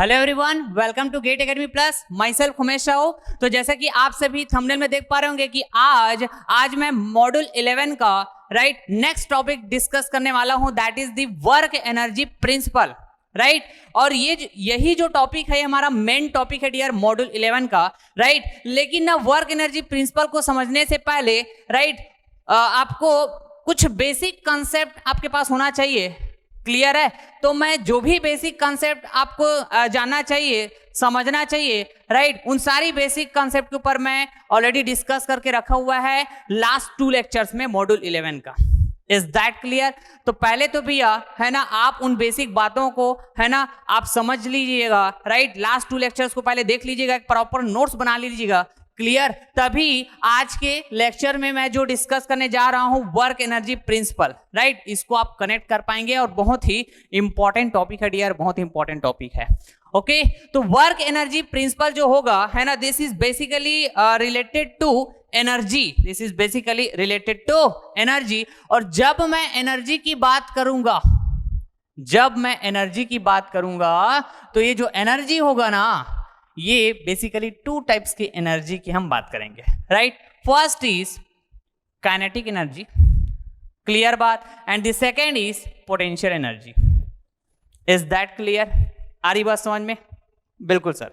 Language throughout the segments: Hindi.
Hello everyone, welcome to GATE academy plus. Myself Umesh Rao. तो जैसा कि आप सभी थंबनेल में देख पा रहे होंगे कि आज मैं मॉड्यूल 11 का नेक्स्ट टॉपिक डिस्कस करने वाला हूं, that is the work energy principal. और यही जो टॉपिक है हमारा मेन टॉपिक है डियर मॉड्यूल 11 का। लेकिन ना वर्क एनर्जी प्रिंसिपल को समझने से पहले आपको कुछ बेसिक कंसेप्ट आपके पास होना चाहिए। क्लियर है? तो मैं जो भी बेसिक कंसेप्ट आपको जानना चाहिए, समझना चाहिए, उन सारी बेसिक कंसेप्ट के ऊपर मैं ऑलरेडी डिस्कस करके रखा हुआ है लास्ट 2 लेक्चर्स में मॉड्यूल 11 का। Is that clear? तो पहले तो भैया है ना, आप उन बेसिक बातों को है ना आप समझ लीजिएगा। लास्ट 2 लेक्चर्स को पहले देख लीजिएगा, एक प्रॉपर नोट्स बना लीजिएगा। क्लियर? तभी आज के लेक्चर में मैं जो डिस्कस करने जा रहा हूं वर्क एनर्जी प्रिंसिपल, इसको आप कनेक्ट कर पाएंगे और बहुत ही इंपॉर्टेंट टॉपिक है डियर, बहुत इंपॉर्टेंट टॉपिक है। ओके, तो वर्क एनर्जी प्रिंसिपल जो होगा है ना, this is basically related to energy. This is basically related to energy. और जब मैं एनर्जी की बात करूंगा, तो ये जो एनर्जी होगा ना, ये बेसिकली 2 टाइप्स की एनर्जी की हम बात करेंगे। First is kinetic energy, clear बात, and the second is potential energy. Is that clear? आ रही बात समझ में? बिल्कुल सर,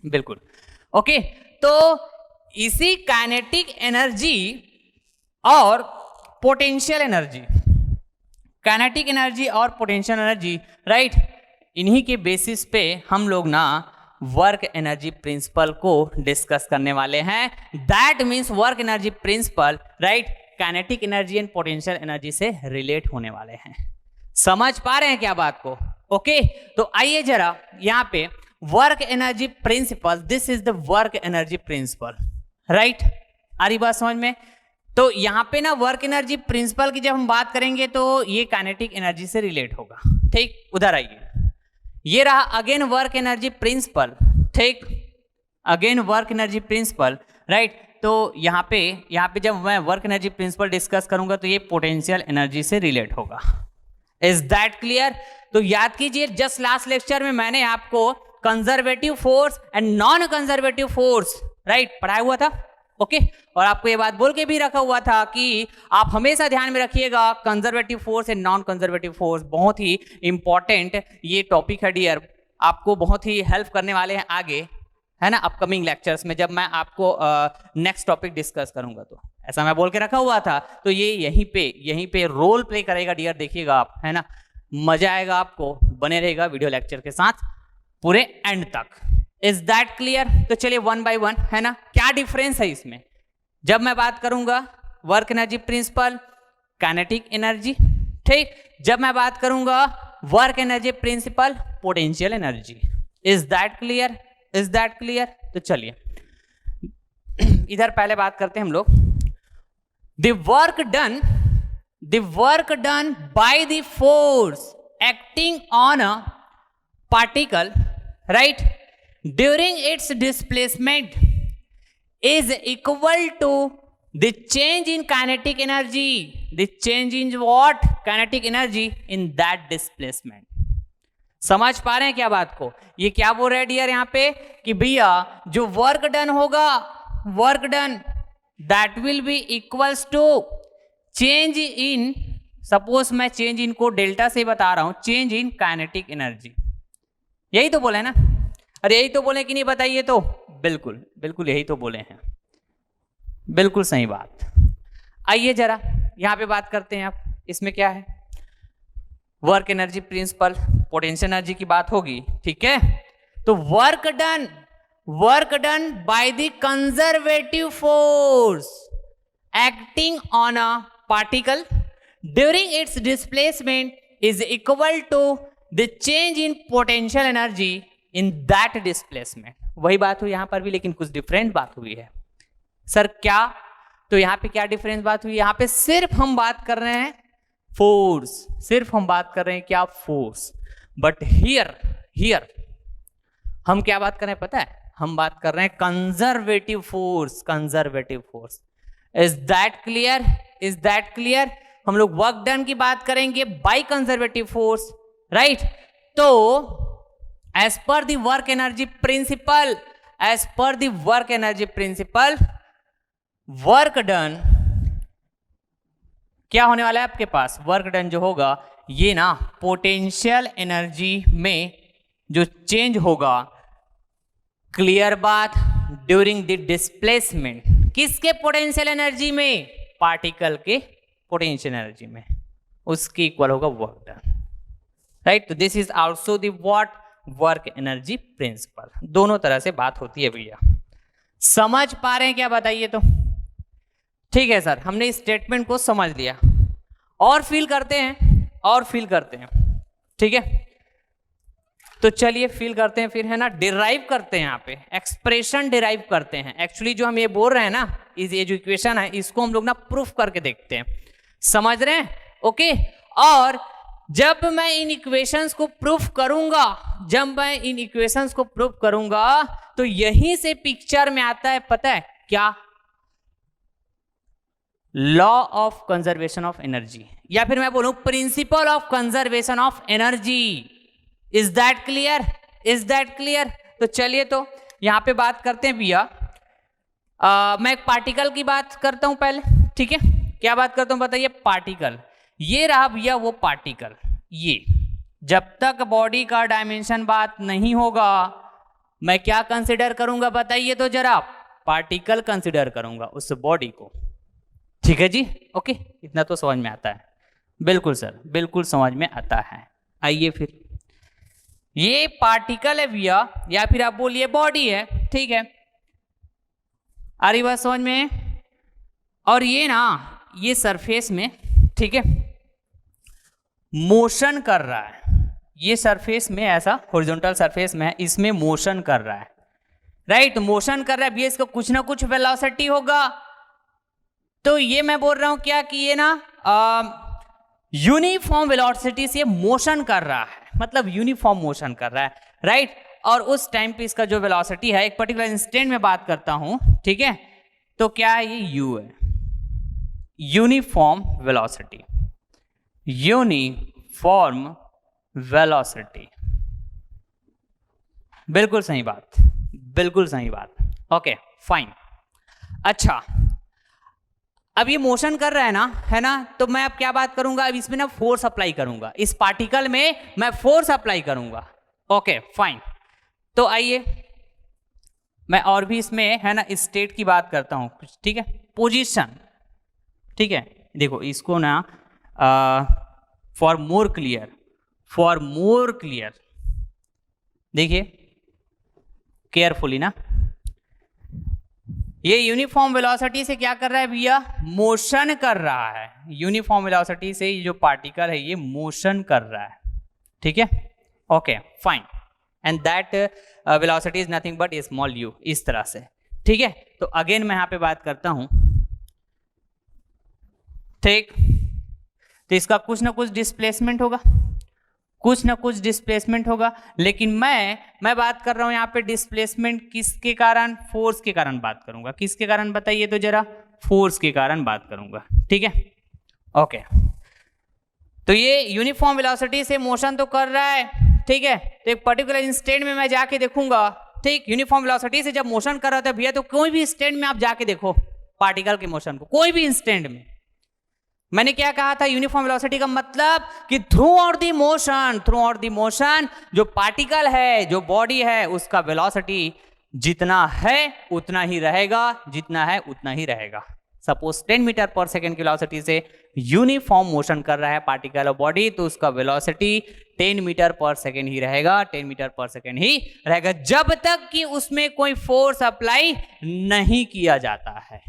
बिल्कुल। ओके, तो इसी काइनेटिक एनर्जी और पोटेंशियल एनर्जी, काइनेटिक एनर्जी और पोटेंशियल एनर्जी, इन्हीं के बेसिस पे हम लोग ना वर्क एनर्जी प्रिंसिपल को डिस्कस करने वाले हैं। That means work energy principal kinetic energy and potential energy से रिलेट होने वाले हैं। समझ पा रहे हैं क्या बात को? ओके, तो आइए जरा यहां पे work energy principle, this is the work energy principle. आ रही बात समझ में? तो यहां पे ना वर्क एनर्जी प्रिंसिपल की जब हम बात करेंगे तो ये काइनेटिक एनर्जी से रिलेट होगा। ठीक, उधर आइए, ये रहा अगेन वर्क एनर्जी प्रिंसिपल। ठीक, अगेन वर्क एनर्जी प्रिंसिपल। तो यहाँ पे जब मैं वर्क एनर्जी प्रिंसिपल डिस्कस करूंगा तो ये पोटेंशियल एनर्जी से रिलेट होगा। Is that clear? तो याद कीजिए, जस्ट लास्ट लेक्चर में मैंने आपको conservative force and non conservative force पढ़ाया हुआ था। ओके, और आपको ये बात बोल के भी रखा हुआ था कि आप हमेशा ध्यान में रखिएगा conservative force and non conservative force, बहुत ही इंपॉर्टेंट ये टॉपिक है डियर, आपको बहुत ही हेल्प करने वाले हैं आगे, है ना, अपकमिंग लेक्चर्स में जब मैं आपको नेक्स्ट टॉपिक डिस्कस करूंगा। तो ऐसा मैं बोल के रखा हुआ था, तो ये यहीं पे रोल प्ले करेगा डियर, देखिएगा आप, है ना, मजा आएगा आपको, बने रहेगा वीडियो लेक्चर के साथ पूरे एंड तक। Is that clear? तो चलिए 1 by 1, है ना, क्या डिफरेंस है इसमें। जब मैं बात करूंगा work energy principal, kinetic energy. ठीक, जब मैं बात करूंगा work energy principle, potential energy. Is that clear? Is that clear? तो चलिए इधर पहले बात करते हैं हम लोग। The work done by the force acting on a particle during its displacement is equal to the change in kinetic energy. The change in what? Kinetic energy in that displacement. समझ पा रहे हैं क्या बात को? ये क्या बोल रहे हैं डियर यहाँ पे कि भैया जो वर्क डन होगा, work done that will be equals to change in, suppose मैं चेंज इन को डेल्टा से बता रहा हूं, चेंज इन काइनेटिक एनर्जी। यही तो बोले ना? अरे यही तो बोले कि नहीं, बताइए तो। बिल्कुल बिल्कुल यही तो बोले हैं, बिल्कुल सही बात। आइए जरा यहां पे बात करते हैं। आप इसमें क्या है, work energy principle, potential energy की बात होगी। ठीक है, तो work done by the conservative force acting on a particle during its displacement is equal to the change in potential energy in that displacement. वही बात हुई यहां पर भी, लेकिन कुछ डिफरेंट बात हुई है। सर क्या? तो यहां पे क्या डिफरेंस बात हुई? यहां पे सिर्फ हम बात कर रहे हैं फोर्स, सिर्फ हम बात कर रहे हैं क्या? फोर्स। बट हियर हम क्या बात कर रहे हैं पता है? हम बात कर रहे हैं conservative force, conservative force. Is that clear? Is that clear? हम लोग वर्क डन की बात करेंगे बाय कंजर्वेटिव फोर्स। तो as per the work energy principle, as per the work energy principle, work done क्या होने वाला है आपके पास, वर्क डन जो होगा ये ना पोटेंशियल एनर्जी में जो चेंज होगा, क्लियर बात, ड्यूरिंग द डिस्प्लेसमेंट, किसके पोटेंशियल एनर्जी में, पार्टिकल के पोटेंशियल एनर्जी में, उसके इक्वल होगा वर्क डन, राइट। तो this is also the what, work energy principal. दोनों तरह से बात होती है भैया, समझ पा रहे हैं क्या बताइए तो। ठीक है सर, हमने इस स्टेटमेंट को समझ लिया, और फील करते हैं, और फील करते हैं, ठीक है। तो चलिए फील करते हैं फिर, है ना, डिराइव करते हैं, यहाँ पे एक्सप्रेशन डिराइव करते हैं। एक्चुअली जो हम ये बोल रहे हैं ना, ये जो इक्वेशन है इसको हम लोग ना प्रूफ करके देखते हैं, समझ रहे हैं, ओके। और जब मैं इन इक्वेशंस को प्रूफ करूंगा, जब मैं इन इक्वेशंस को प्रूफ करूंगा तो यहीं से पिक्चर में आता है, पता है क्या, law of conservation of energy, या फिर मैं बोलूं principle of conservation of energy. Is that clear, is that clear. तो चलिए तो यहां पे बात करते हैं भैया, मैं एक पार्टिकल की बात करता हूं पहले, ठीक है। क्या बात करता हूं बताइए, पार्टिकल, ये रहा भैया वो पार्टिकल, ये जब तक बॉडी का डायमेंशन बात नहीं होगा मैं क्या कंसिडर करूंगा बताइए तो जरा, पार्टिकल कंसिडर करूंगा उस बॉडी को, ठीक है जी, ओके। इतना तो समझ में आता है, बिल्कुल सर, बिल्कुल समझ में आता है। आइए फिर, ये पार्टिकल है भैया, या फिर आप बोलिए बॉडी है, ठीक है, आ रही बात समझ में। और ये ना, ये सरफेस में, ठीक है, मोशन कर रहा है, ये सरफेस में ऐसा हॉरिजॉन्टल सरफेस में है, इसमें मोशन कर रहा है, राइट, मोशन कर रहा है भैया, इसका कुछ ना कुछ वेलोसिटी होगा। तो ये मैं बोल रहा हूं क्या कि ये ना यूनिफॉर्म वेलोसिटी से मोशन कर रहा है, मतलब यूनिफॉर्म मोशन कर रहा है, राइट। और उस टाइम पे इसका जो वेलोसिटी है, एक पर्टिकुलर इंस्टेंट में बात करता हूं, ठीक है, तो क्या है, ये यू है, यूनिफॉर्म वेलोसिटी, यूनिफॉर्म वेलोसिटी, बिल्कुल सही बात, बिल्कुल सही बात, ओके फाइन। अच्छा, अब ये मोशन कर रहा है ना, तो मैं अब क्या बात करूंगा, अब इसमें ना फोर्स अप्लाई करूंगा, इस पार्टिकल में मैं फोर्स अप्लाई करूंगा, ओके फाइन। तो आइए मैं और भी इसमें, है ना, स्टेट की बात करता हूं, ठीक है, पोजीशन, ठीक है। देखो इसको ना for more clear, for more clear देखिए केयरफुली ना, ये यूनिफॉर्म वेलोसिटी से क्या कर रहा है भैया, मोशन कर रहा है, यूनिफॉर्म वेलोसिटी से ये जो पार्टिकल है ये मोशन कर रहा है, ठीक है, okay fine. And that velocity is nothing but small you, इस तरह से, ठीक है। तो अगेन मैं यहां पे बात करता हूं, ठीक, तो इसका कुछ ना कुछ डिस्प्लेसमेंट होगा, कुछ ना कुछ डिस्प्लेसमेंट होगा, लेकिन मैं बात कर रहा हूं यहाँ पे डिस्प्लेसमेंट किसके कारण, फोर्स के कारण बात करूंगा, किसके कारण बताइए तो जरा, फोर्स के कारण बात करूंगा, ठीक है, ओके। तो ये यूनिफॉर्म वेलोसिटी से मोशन तो कर रहा है, ठीक है, तो एक पर्टिकुलर इंस्टेंट में मैं जाके देखूंगा, ठीक, यूनिफॉर्म वेलोसिटी से जब मोशन कर रहा था भैया, तो कोई भी इंस्टेंट में आप जाके देखो पार्टिकल के मोशन को, कोई भी इंस्टेंट में, मैंने क्या कहा था, यूनिफॉर्म वेलोसिटी का मतलब कि थ्रू आउट द मोशन जो पार्टिकल है, जो बॉडी है, उसका वेलोसिटी जितना है उतना ही रहेगा, जितना है उतना ही रहेगा। सपोज 10 मीटर पर सेकेंड की वेलोसिटी से यूनिफॉर्म मोशन कर रहा है पार्टिकल और बॉडी, तो उसका वेलोसिटी 10 मीटर पर सेकेंड ही रहेगा, 10 मीटर पर सेकेंड ही रहेगा, जब तक कि उसमें कोई फोर्स अप्लाई नहीं किया जाता है,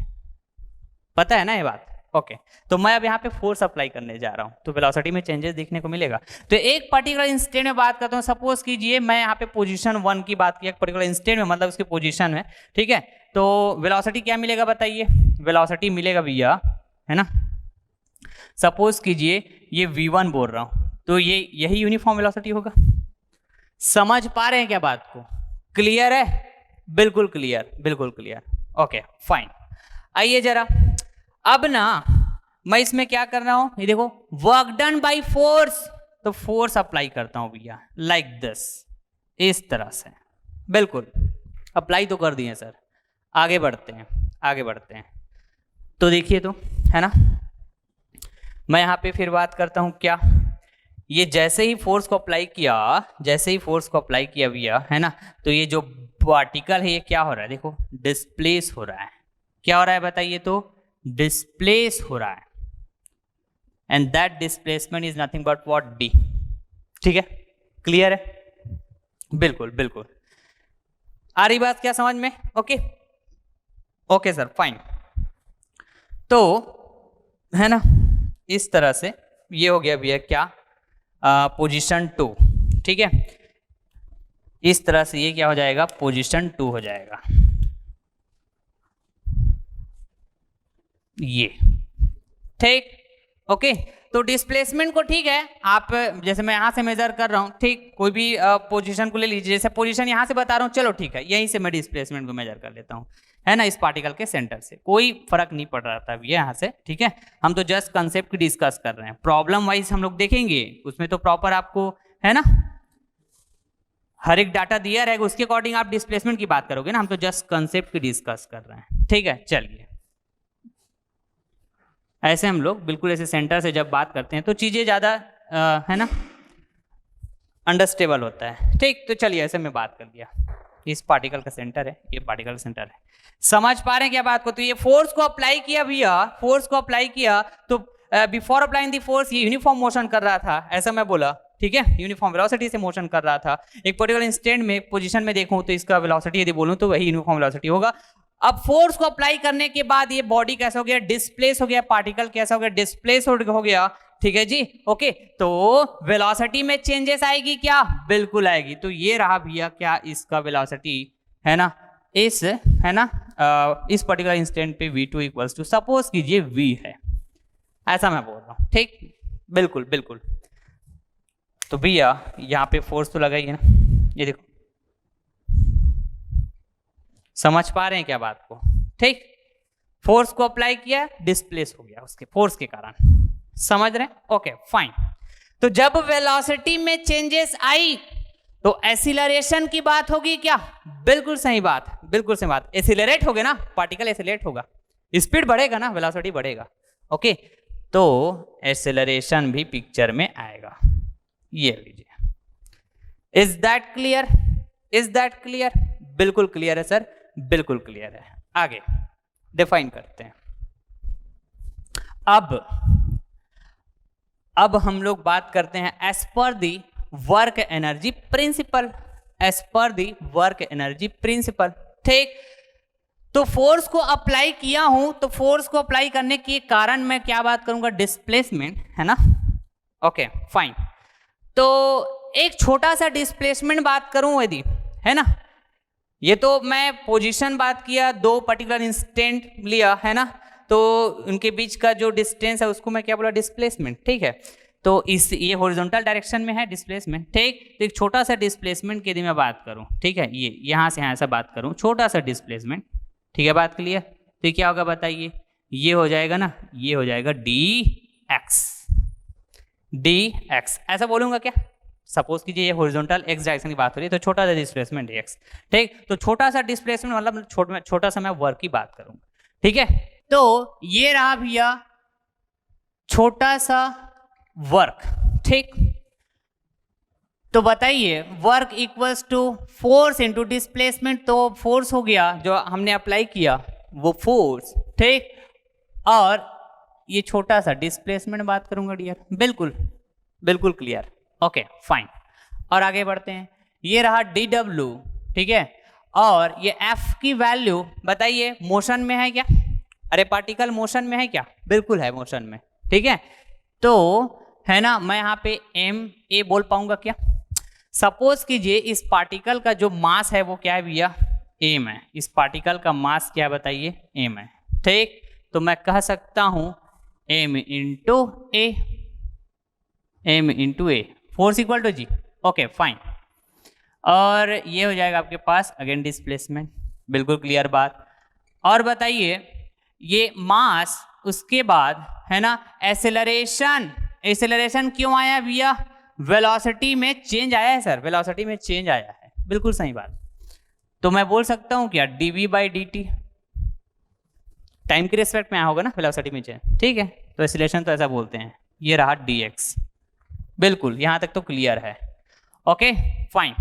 पता है ना ये बात, ओके। तो मैं अब यहाँ पे फोर्स अप्लाई करने जा रहा हूँ, तो वेलोसिटी में चेंजेस देखने को मिलेगा। तो एक पर्टिकुलर इंस्टेंट में बात करता हूँ, सपोज कीजिए मैं यहाँ पे पोजीशन 1 की बात की, एक पर्टिकुलर इंस्टेंट में, मतलब उसकी पोजीशन में, ठीक है, तो वेलोसिटी क्या मिलेगा बताइए, वेलोसिटी मिलेगा भैया, है ना, सपोज कीजिए ये v1 बोल रहा हूँ, तो ये यही यूनिफॉर्म वेलोसिटी होगा। समझ पा रहे हैं क्या बात को, क्लियर है, बिल्कुल क्लियर, बिल्कुल क्लियर, ओके फाइन। आइए जरा, अब ना मैं इसमें क्या कर रहा हूं, ये देखो, वर्क डन बाय फोर्स, तो फोर्स अप्लाई करता हूं भैया, लाइक दिस, इस तरह से, बिल्कुल अप्लाई तो कर दिए सर। आगे बढ़ते हैं, आगे बढ़ते हैं। तो देखिए तो, है ना, मैं यहाँ पे फिर बात करता हूँ क्या, ये जैसे ही फोर्स को अप्लाई किया, जैसे ही फोर्स को अप्लाई किया भैया, है ना, तो ये जो पार्टिकल है ये क्या हो रहा है, देखो डिस्प्लेस हो रहा है। क्या हो रहा है बताइए तो, डिस्प्लेस हो रहा है। And that displacement is nothing but what, D. ठीक है, क्लियर है, बिल्कुल बिल्कुल। आ रही बात क्या समझ में? Okay okay sir, fine. तो है ना, इस तरह से ये हो गया भैया क्या, पोजीशन 2। ठीक है, इस तरह से ये क्या हो जाएगा, पोजीशन 2 हो जाएगा ये। ठीक, ओके। तो डिस्प्लेसमेंट को, ठीक है, आप जैसे मैं यहां से मेजर कर रहा हूं, ठीक, कोई भी पोजीशन को ले लीजिए, जैसे पोजीशन यहां से बता रहा हूं, चलो ठीक है, यहीं से मैं डिस्प्लेसमेंट को मेजर कर लेता हूं, है ना, इस पार्टिकल के सेंटर से, कोई फर्क नहीं पड़ रहा था ये यहाँ से। ठीक है, हम तो जस्ट कंसेप्ट की डिस्कस कर रहे हैं, प्रॉब्लम वाइज हम लोग देखेंगे, उसमें तो प्रॉपर आपको, है ना, हर एक डाटा दिया रहेगा, उसके अकॉर्डिंग आप डिस्प्लेसमेंट की बात करोगे ना, हम तो जस्ट कंसेप्ट की डिस्कस कर रहे हैं। ठीक है, चलिए, ऐसे हम लोग बिल्कुल ऐसे सेंटर से जब बात करते हैं तो चीजें ज्यादा है ना अंडरस्टेबल होता है। ठीक, तो चलिए ऐसे में बात कर लिया, इस पार्टिकल का सेंटर है, ये पार्टिकल का सेंटर है, समझ पा रहे हैं क्या बात को? तो ये फोर्स को अप्लाई किया भैया, फोर्स को अप्लाई किया तो बिफोर अप्लाइंग द फोर्स ये यूनिफॉर्म मोशन कर रहा था, ऐसा मैं बोला। ठीक है, यूनिफॉर्म वेलोसिटी से मोशन कर रहा था। एक पर्टिकुलर इंस्टेंट में पोजीशन में देखूं तो इसका वेलोसिटी यदि बोलूं तो वही यूनिफॉर्म वेलोसिटी होगा। अब फोर्स को अप्लाई करने के बाद ये बॉडी कैसा हो गया, डिस्प्लेस हो गया, पार्टिकल कैसा हो गया, डिस्प्लेस हो गया। ठीक है जी, ओके। तो वेलोसिटी में चेंजेस आएगी क्या? बिल्कुल आएगी। तो ये रहा भैया क्या, इसका वेलोसिटी, है ना, इस, है ना, इस पर्टिकुलर इंस्टेंट पे v2 इक्वल्स टू, सपोज कीजिए v है, ऐसा मैं बोल रहा हूं। ठीक, बिल्कुल बिल्कुल। तो भैया यहाँ पे फोर्स तो लगा ही है ना, ये देखो, समझ पा रहे हैं क्या बात को? ठीक, फोर्स को अप्लाई किया, डिस्प्लेस हो गया उसके फोर्स के कारण, समझ रहे हैं? Okay fine. तो जब वेलोसिटी में चेंजेस आई तो एसिलरेशन की बात होगी क्या? बिल्कुल सही बात, बिल्कुल सही बात, एसिलरेट हो गया ना, पार्टिकल एसिलरेट होगा, स्पीड बढ़ेगा ना, वेलोसिटी बढ़ेगा। ओके, तो एसिलरेशन भी पिक्चर में आएगा, ये लीजिए। Is that clear? Is that clear? बिल्कुल क्लियर है सर, बिल्कुल क्लियर है। आगे डिफाइन करते हैं। अब हम लोग बात करते हैं as per the work energy principle, as per the work energy principle. ठीक, तो फोर्स को अप्लाई किया हूं, तो फोर्स को अप्लाई करने के कारण मैं क्या बात करूंगा, डिस्प्लेसमेंट, है ना। Okay fine. तो एक छोटा सा डिस्प्लेसमेंट बात करूं यदि, है ना, ये तो मैं पोजीशन बात किया, दो पर्टिकुलर इंस्टेंट लिया, है ना, तो उनके बीच का जो डिस्टेंस है उसको मैं क्या बोला, डिस्प्लेसमेंट। ठीक है, तो इस ये हॉरिजॉन्टल डायरेक्शन में है डिस्प्लेसमेंट। ठीक, तो एक छोटा सा डिस्प्लेसमेंट की यदि मैं बात करूं, ठीक है, ये यहां से यहां से बात करूं, छोटा सा डिस्प्लेसमेंट। ठीक है, बात क्लियर? तो ये क्या होगा बताइए, ये हो जाएगा ना, ये हो जाएगा dx, dx ऐसा बोलूंगा क्या? सपोज कीजिए ये हॉरिजॉन्टल x डायरेक्शन की बात हो रही है, तो छोटा सा डिस्प्लेसमेंट x। ठीक, तो छोटा सा डिस्प्लेसमेंट मतलब छोटा सा मैं वर्क की बात करूंगा। ठीक है, तो ये रहा भैया छोटा सा वर्क। ठीक, तो बताइए work equals to force into displacement, तो फोर्स हो गया जो हमने अप्लाई किया वो फोर्स। ठीक, और ये छोटा सा डिस्प्लेसमेंट बात करूंगा डियर, बिल्कुल बिल्कुल क्लियर। ओके फाइन, और आगे बढ़ते हैं। ये रहा dw, ठीक है, और ये f की वैल्यू बताइए मोशन में है क्या? अरे पार्टिकल मोशन में है क्या? बिल्कुल है मोशन में। ठीक है, तो है ना, मैं यहाँ पे एम ए बोल पाऊंगा क्या? सपोज कीजिए इस पार्टिकल का जो मास है वो क्या है भैया, एम है। इस पार्टिकल का मास क्या बताइए, एम है। ठीक, तो मैं कह सकता हूं M into A, M into A, force equal to G. Okay fine, और ये हो जाएगा आपके पास अगेन डिस्प्लेसमेंट, बिल्कुल क्लियर बात। और बताइए ये मास, उसके बाद है ना एसेलरेशन, एसेलरेशन क्यों आया भैया? वेलोसिटी में चेंज आया है सर, वेलोसिटी में चेंज आया है। बिल्कुल सही बात। तो मैं बोल सकता हूं क्या dv बाई dt, टाइम के रिस्पेक्ट में आया होगा ना वेलोसिटी में चेंज, ठीक है, तो एक्सीलरेशन तो ऐसा बोलते हैं। ये रहा dx, बिल्कुल यहां तक तो क्लियर है। ओके फाइन,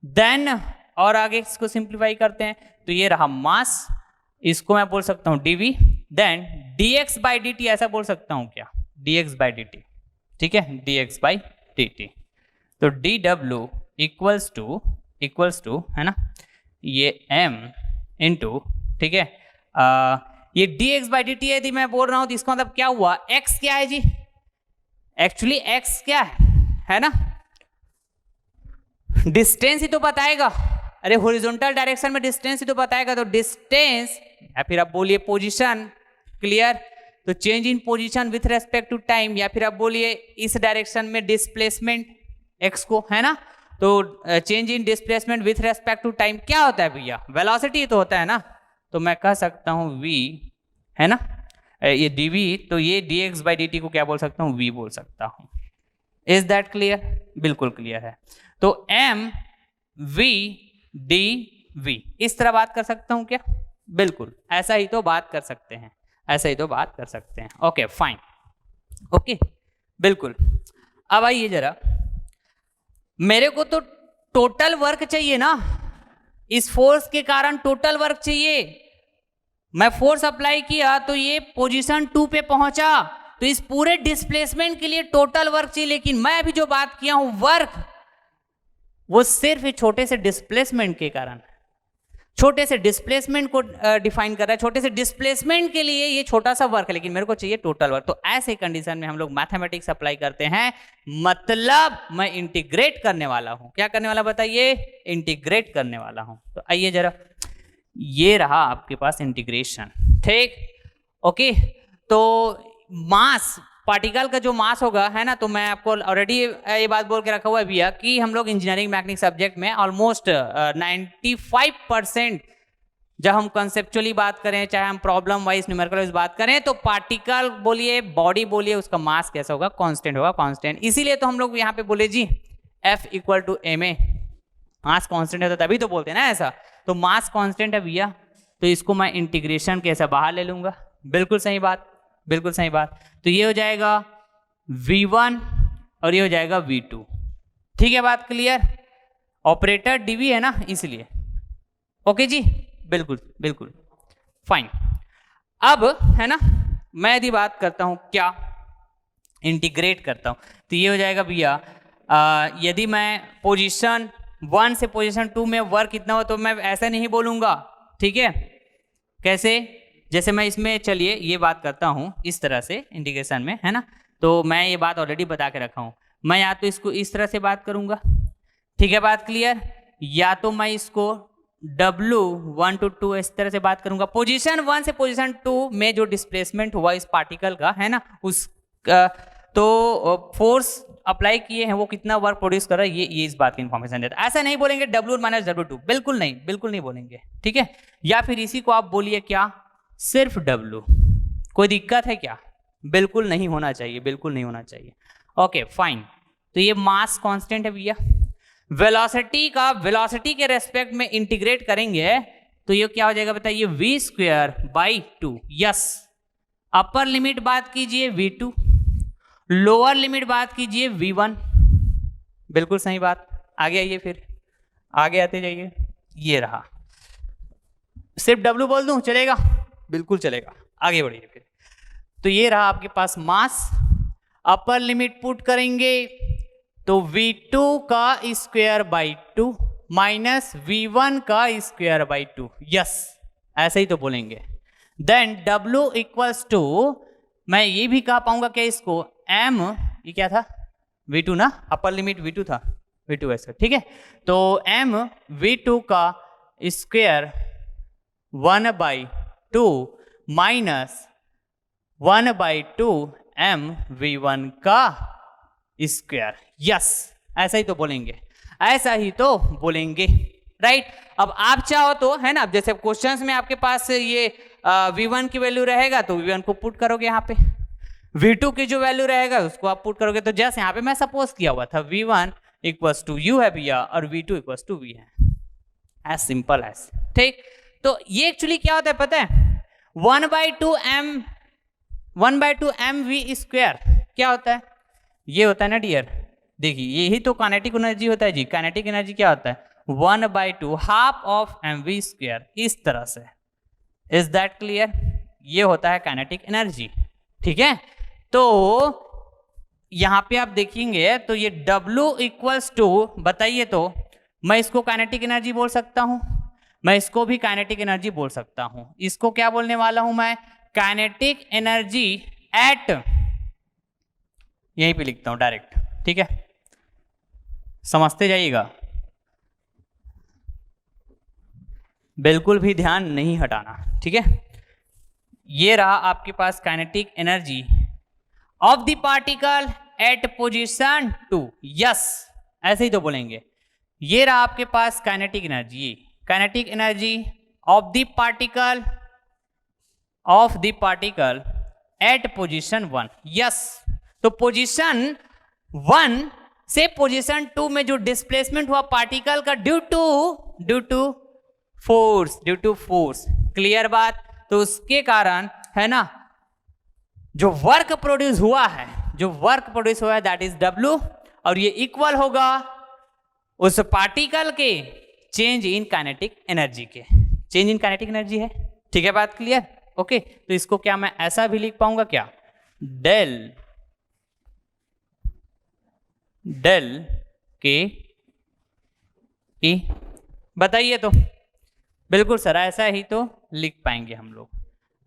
देन और आगे इसको सिंप्लीफाई करते हैं, तो ये रहा मास, इसको मैं बोल सकता हूं dv, then dx by dt, ऐसा बोल सकता हूं क्या, dx बाई dt, ठीक है, dx बाई dt। तो dw इक्वल्स टू है ना, ये m इंटू, ठीक है, ये dx बाई dt यदि मैं बोल रहा हूं तो इसका मतलब क्या हुआ, x क्या है जी, एक्चुअली x क्या है ना, डिस्टेंस ही तो बताएगा, अरे हॉरिजॉन्टल डायरेक्शन में डिस्टेंस ही तो बताएगा, तो डिस्टेंस या फिर आप बोलिए पोजीशन, क्लियर, तो change in position with respect to time, या फिर आप बोलिए इस डायरेक्शन में डिस्प्लेसमेंट x को, है ना, तो change in displacement with respect to time क्या होता है भैया, वेलोसिटी तो होता है ना, तो मैं कह सकता हूं v, है ना, ये dv, तो ये dx बाई dt को क्या बोल सकता हूं, v बोल सकता हूं। इज दैट क्लियर, बिल्कुल क्लियर है। तो m v dv इस तरह बात कर सकता हूं क्या, बिल्कुल ऐसा ही तो बात कर सकते हैं, ऐसा ही तो बात कर सकते हैं। ओके फाइन, ओके बिल्कुल। अब आइए जरा, मेरे को तो टोटल वर्क चाहिए ना, इस फोर्स के कारण टोटल वर्क चाहिए, मैं फोर्स अप्लाई किया तो ये पोजीशन 2 पे पहुंचा, तो इस पूरे डिस्प्लेसमेंट के लिए टोटल वर्क चाहिए, लेकिन मैं अभी जो बात किया हूं वर्क, वो सिर्फ एक छोटे से डिस्प्लेसमेंट के कारण, छोटे से डिस्प्लेसमेंट को डिफाइन कर रहा है, छोटे से डिस्प्लेसमेंट के लिए ये छोटा सा वर्क है, लेकिन मेरे को चाहिए टोटल वर्क। तो ऐसे कंडीशन में हम लोग मैथमेटिक्स अप्लाई करते हैं, मतलब मैं इंटीग्रेट करने वाला हूं, क्या करने वाला बताइए, इंटीग्रेट करने वाला हूं। तो आइए जरा, ये रहा आपके पास इंटीग्रेशन, ठीक, ओके। तो मास, पार्टिकल का जो मास होगा, है ना, तो मैं आपको ऑलरेडी ये बात बोल के रखा हुआ है भैया कि हम लोग इंजीनियरिंग मैकेनिक्स सब्जेक्ट में ऑलमोस्ट 95% जब हम कंसेप्चुअली बात करें, चाहे हम प्रॉब्लम वाइज न्यूमेरिकल वाइज बात करें, तो पार्टिकल बोलिए, बॉडी बोलिए, उसका मास कैसा होगा, कांस्टेंट होगा, कांस्टेंट। इसीलिए तो हम लोग यहाँ पे बोले जी F equal to ma, mass constant है तो तभी तो बोलते हैं ना ऐसा, तो मास कांस्टेंट है भैया, तो इसको मैं इंटीग्रेशन कैसे बाहर ले लूंगा, बिल्कुल सही बात, बिल्कुल सही बात। तो ये हो जाएगा v1 और ये हो जाएगा v2, ठीक है, बात क्लियर, ऑपरेटर dv है ना इसलिए, ओके जी, बिल्कुल बिल्कुल फाइन। अब है ना, मैं यदि बात करता हूं क्या, इंटीग्रेट करता हूं, तो ये हो जाएगा भैया, यदि मैं पोजीशन 1 से पोजीशन 2 में वर्क कितना हो, तो मैं ऐसा नहीं बोलूंगा, ठीक है, कैसे, जैसे मैं इसमें चलिए ये बात करता हूं इस तरह से इंटीग्रेशन में, है ना, तो मैं ये बात ऑलरेडी बता के रखा हूं, मैं या तो इसको इस तरह से बात करूंगा, ठीक है, बात क्लियर, या तो मैं इसको W1 to 2 इस तरह से बात करूंगा, पोजीशन 1 से पोजीशन 2 में जो डिस्प्लेसमेंट हुआ इस पार्टिकल का, है ना, उस तो फोर्स अप्लाई किए हैं वो कितना वर्क प्रोड्यूस कर रहा है, ये इस बात की इंफॉर्मेशन देता है। ऐसा नहीं बोलेंगे W1 माइनस W2, बिल्कुल नहीं, बिल्कुल नहीं बोलेंगे, ठीक है, या फिर इसी को आप बोलिए क्या, सिर्फ W, कोई दिक्कत है क्या, बिल्कुल नहीं होना चाहिए, बिल्कुल नहीं होना चाहिए। ओके फाइन, तो ये मास कांस्टेंट है भैया, वेलोसिटी का वेलोसिटी के रेस्पेक्ट में इंटीग्रेट करेंगे तो ये क्या हो जाएगा बताइए, v²/2, यस, अपर लिमिट बात कीजिए v2, लोअर लिमिट बात कीजिए v1, बिल्कुल सही बात। आगे आइए, फिर आगे आते जाइए, ये रहा, सिर्फ W बोल दूं चलेगा, बिल्कुल चलेगा, आगे बढ़िए फिर। तो ये रहा आपके पास मास, अपर लिमिट पुट करेंगे तो v2 का स्क्वायर बाई 2 माइनस v1 का स्क्वायर बाई 2, यस, ऐसे ही तो बोलेंगे। देन W इक्वल्स टू, मैं ये भी कह पाऊंगा क्या इसको, m, ये क्या था, v2 ना, अपर लिमिट v2 था, v2 ऐसा, ठीक है, तो m v2 का स्क्वायर 1/2 माइनस 1/2 m v1 का स्क्वायर, यस, ऐसा ही तो बोलेंगे, ऐसा ही तो बोलेंगे, राइट। अब आप चाहो तो, है ना, जैसे क्वेश्चंस में आपके पास ये v1 की वैल्यू रहेगा तो v1 को पुट करोगे यहाँ पे, v2 की जो वैल्यू रहेगा उसको आप पुट करोगे, तो जैसे यहाँ पे मैं सपोज किया हुआ था v1 इक्वल्स टू यू है भैया और V2 इक्वल्स टू V है, एज सिंपल एज। ठीक, तो ये एक्चुअली क्या होता है पता है, 1/2 mv स्क्वायर क्या होता है, ये होता है ना डियर, देखिए यही तो काइनेटिक एनर्जी होता है जी। काइनेटिक एनर्जी क्या होता है, 1/2 हाफ ऑफ mv स्क्वायर, इस तरह से। Is that clear? ये होता है काइनेटिक एनर्जी। ठीक है, तो यहां पे आप देखेंगे तो ये W इक्वल्स टू, बताइए तो, मैं इसको काइनेटिक एनर्जी बोल सकता हूं, मैं इसको भी काइनेटिक एनर्जी बोल सकता हूं। इसको क्या बोलने वाला हूं मैं, काइनेटिक एनर्जी एट, यहीं पे लिखता हूं डायरेक्ट। ठीक है, समझते जाइएगा, बिल्कुल भी ध्यान नहीं हटाना। ठीक है, ये रहा आपके पास kinetic energy of the particle at position 2। Yes, ऐसे ही तो बोलेंगे। ये रहा आपके पास kinetic energy, kinetic energy of the particle at position 1। Yes, तो पोजीशन 1 से पोजीशन 2 में जो डिस्प्लेसमेंट हुआ पार्टिकल का ड्यू टू फोर्स, क्लियर बात। तो उसके कारण है ना, जो वर्क प्रोड्यूस हुआ है दैट इज W, और ये इक्वल होगा उस पार्टिकल के चेंज इन काइनेटिक एनर्जी के, चेंज इन काइनेटिक एनर्जी है। ठीक है, बात क्लियर? ओके, तो इसको क्या मैं ऐसा भी लिख पाऊंगा क्या, डेल के ई, बताइए तो। बिल्कुल सर, ऐसा ही तो लिख पाएंगे हम लोग,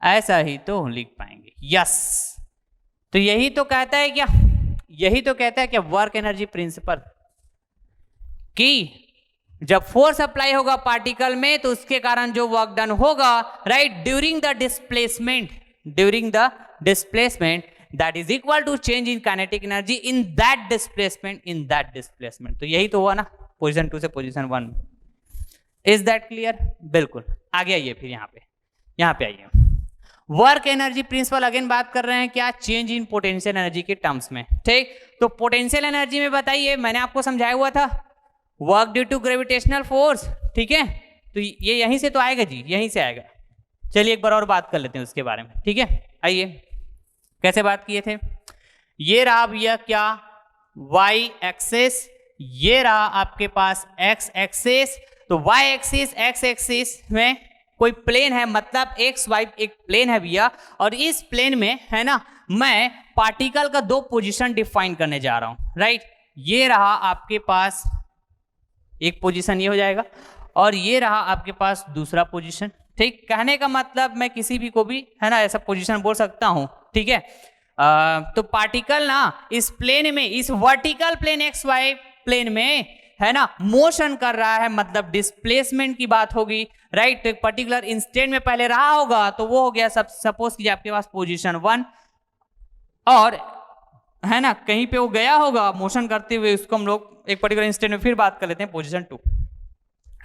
ऐसा ही तो लिख पाएंगे। यस, तो यही तो कहता है क्या, यही तो कहता है क्या वर्क एनर्जी प्रिंसिपल, कि जब फोर्स अप्लाई होगा पार्टिकल में तो उसके कारण जो वर्क डन होगा, right, during the displacement that is equal to change in kinetic energy in that displacement. तो यही तो हुआ ना पोजीशन 2 से पोजीशन 1। Is that clear? बिल्कुल। आगे आइए फिर यहाँ पे आइए, वर्क एनर्जी प्रिंसिपल अगेन बात कर रहे हैं क्या, चेंज इन पोटेंशियल एनर्जी के टर्म्स में। ठीक, तो पोटेंशियल एनर्जी में बताइए, मैंने आपको समझाया हुआ था work due to gravitational force. ठीक है, तो ये यहीं से तो आएगा जी, यहीं से आएगा। चलिए एक बार और बात कर लेते हैं उसके बारे में। ठीक है, आइए, कैसे बात किए थे, ये रहा भैया क्या, y एक्सेस, ये रहा आपके पास x एक्सेस। तो y एक्सिस x एक्सिस में कोई प्लेन है, मतलब एक्स वाई एक प्लेन है भैया, और इस प्लेन में है ना मैं पार्टिकल का 2 पोजीशन डिफाइन करने जा रहा हूं, राइट। ये रहा आपके पास एक पोजीशन, ये हो जाएगा, और ये रहा आपके पास दूसरा पोजीशन। ठीक, कहने का मतलब मैं किसी भी को भी है ना ऐसा पोजीशन बोल सकता हूं। ठीक है, तो पार्टिकल ना इस प्लेन में, इस vertical plane X Y plane में है ना मोशन कर रहा है, मतलब डिस्प्लेसमेंट की बात होगी, राइट। तो एक पर्टिकुलर इंस्टेंट में पहले रहा होगा, तो वो हो गया सपोज कीजिए आपके पास पोजीशन 1, और है ना कहीं पे वो गया होगा मोशन करते हुए, उसको हम लोग एक पर्टिकुलर इंस्टेंट में फिर बात कर लेते हैं पोजीशन 2।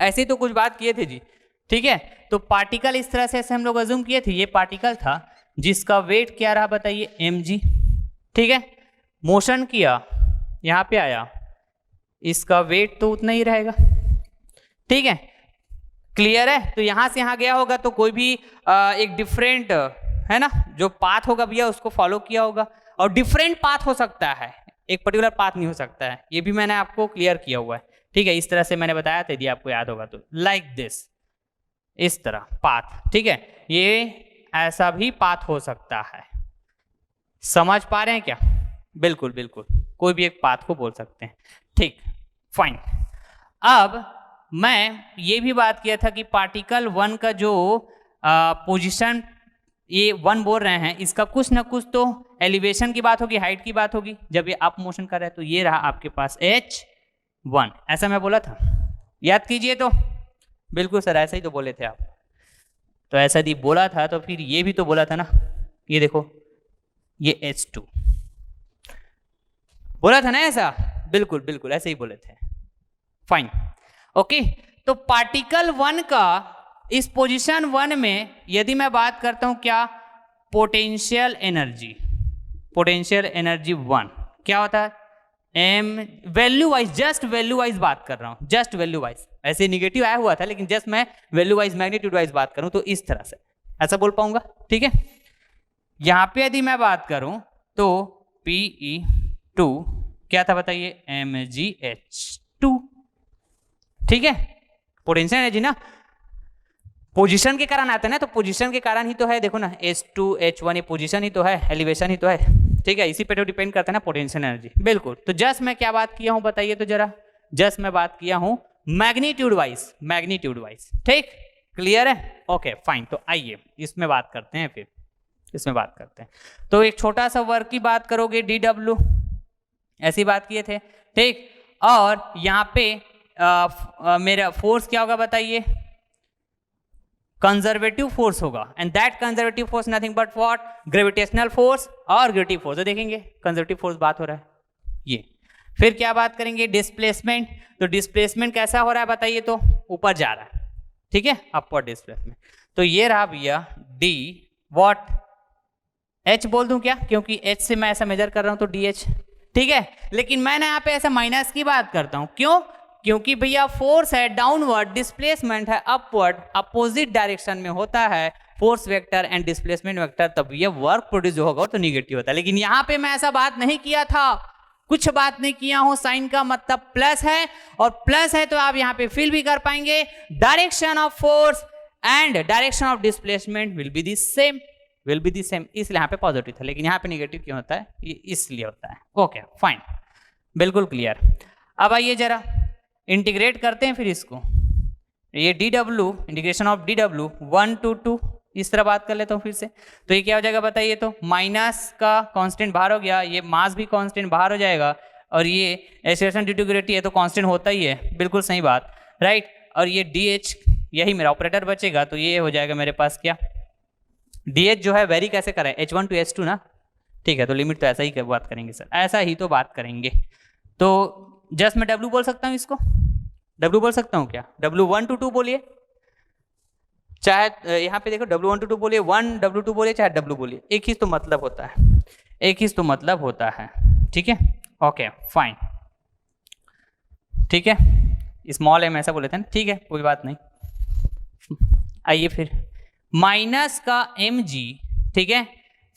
ऐसे ही तो कुछ बात किए थे जी। ठीक है, तो पार्टिकल इस तरह से ऐसे हम लोग अज्यूम किए थे, ये पार्टिकल था जिसका वेट क्या रहा बताइए, mg। ठीक है, मोशन किया, यहां पे आया, इसका वेट तो उतना ही रहेगा। ठीक है, क्लियर है। तो यहां से यहां गया होगा तो कोई भी एक डिफरेंट है ना जो पाथ होगा भैया उसको फॉलो किया होगा, और डिफरेंट पाथ हो सकता है, एक पर्टिकुलर पाथ नहीं हो सकता है, ये भी मैंने आपको क्लियर किया हुआ है। ठीक है, इस तरह से मैंने बताया था, यदि आपको याद होगा तो, लाइक दिस, इस तरह पाथ। ठीक है, ये ऐसा भी पाथ हो सकता है, समझ पा रहे हैं क्या? बिल्कुल बिल्कुल, कोई भी एक पाथ को बोल सकते हैं। ठीक, फाइन। अब मैं ये भी बात किया था कि पार्टिकल 1 का जो पोजीशन ये 1 बोल रहे हैं, इसका कुछ ना कुछ तो एलिवेशन की बात होगी, हाइट की बात होगी, जब ये अप मोशन कर रहा है। तो ये रहा आपके पास h1, ऐसा मैं बोला था, याद कीजिए तो। बिल्कुल सर, ऐसा ही तो बोले थे आप, तो ऐसा यदि बोला था तो फिर ये भी तो बोला था ना, ये देखो ये h2 बोला था ना ऐसा, बिल्कुल बिल्कुल ऐसे ही बोले थे। Fine, okay. तो पार्टिकल 1 का इस पोजीशन 1 में यदि मैं बात करता हूं क्या, पोटेंशियल एनर्जी 1 क्या होता है, M value wise, just value wise बात कर रहा हूं, जस्ट वैल्यू वाइज, ऐसे निगेटिव आया हुआ था लेकिन जस्ट मैं वैल्यू वाइज मैग्नीट्यूड वाइज बात करूं तो इस तरह से ऐसा बोल पाऊंगा, ठीक है। यहां पे यदि मैं बात करूं तो Pe2 क्या था बताइए, MgH2, ठीक है। पोटेंशियल एनर्जी ना पोजीशन के कारण आता है ना, तो पोजीशन के कारण ही तो है, देखो ना H2 H1 ये पोजीशन ही तो है, एलिवेशन ही तो है, ठीक है। इसी पे तो डिपेंड करता है ना पोटेंशियल एनर्जी, बिल्कुल। तो जस्ट मैं क्या बात किया हूं बताइए तो जरा, जस्ट मैं बात किया हूं मैग्नीट्यूड वाइज, मैग्नीट्यूड वाइज, ठीक, क्लियर है, ओके फाइन। तो आइए इसमें बात करते हैं, फिर इसमें बात करते हैं। तो एक छोटा सा वर्क की बात करोगे, DW ऐसी बात किए थे, ठीक। और यहाँ पे मेरा फोर्स क्या होगा बताइए, कंजर्वेटिव फोर्स होगा, and that conservative force nothing but what, gravitational force और ग्रेविटी फोर्स। तो देखेंगे कंजर्वेटिव फोर्स बात हो रहा है ये। फिर क्या बात करेंगे, डिस्प्लेसमेंट। तो डिस्प्लेसमेंट कैसा हो रहा है बताइए, तो ऊपर जा रहा है, ठीक है, अपवर्ड डिस्प्लेसमेंट। तो ये रहा भैया डी व्हाट, H बोल दूं क्या, क्योंकि H से मैं ऐसा मेजर कर रहा हूं तो DH, ठीक है। लेकिन मैं ना यहाँ पे ऐसा माइनस की बात करता हूं, क्यों, क्योंकि भैया फोर्स है डाउनवर्ड, डिस्प्लेसमेंट है अपवर्ड, अपोजिट डायरेक्शन में होता है force vector and displacement vector, तब ये वर्क प्रोड्यूस जो होगा तो निगेटिव होता है। लेकिन यहाँ पे मैं ऐसा बात नहीं किया था, कुछ बात नहीं किया हूं, साइन का मतलब प्लस है, और प्लस है तो आप यहाँ पे फील भी कर पाएंगे, direction of force and direction of displacement will be the same, will be the same, इसलिए यहाँ पे पॉजिटिव था। लेकिन यहाँ पे निगेटिव क्यों होता है, ये इसलिए होता है, ओके फाइन, बिल्कुल क्लियर। अब आइए जरा इंटीग्रेट करते हैं फिर इसको, ये DW, integration of DW 1 to 2, इस तरह बात कर लेता हूँ फिर से। तो ये क्या हो जाएगा बताइए, तो माइनस का कांस्टेंट बाहर हो गया, ये मास भी कांस्टेंट बाहर हो जाएगा, और ये एक्सेलरेशन ड्यू टू ग्रेविटी है तो कांस्टेंट होता ही है, बिल्कुल सही बात, राइट। और ये DH, यही मेरा ऑपरेटर बचेगा, तो ये हो जाएगा मेरे पास क्या, DH जो है वेरी कैसे करें, H1 to H2 ना, ठीक है। तो लिमिट तो ऐसा ही बात करेंगे सर, ऐसा ही तो बात करेंगे। तो जस्ट मैं W बोल सकता हूँ, इसको W बोल सकता हूँ क्या, W1 to 2 बोलिए, चाहे यहाँ पे देखो W1 to 2 बोलिए, 1 W2 बोलिए, चाहे W बोलिए, एक ही तो मतलब होता है, एक ही तो मतलब होता है, ठीक है, ओके फाइन, ठीक है। स्मॉल m ऐसा बोले थे ना, ठीक है, कोई बात नहीं। आइए फिर माइनस का mg, ठीक है।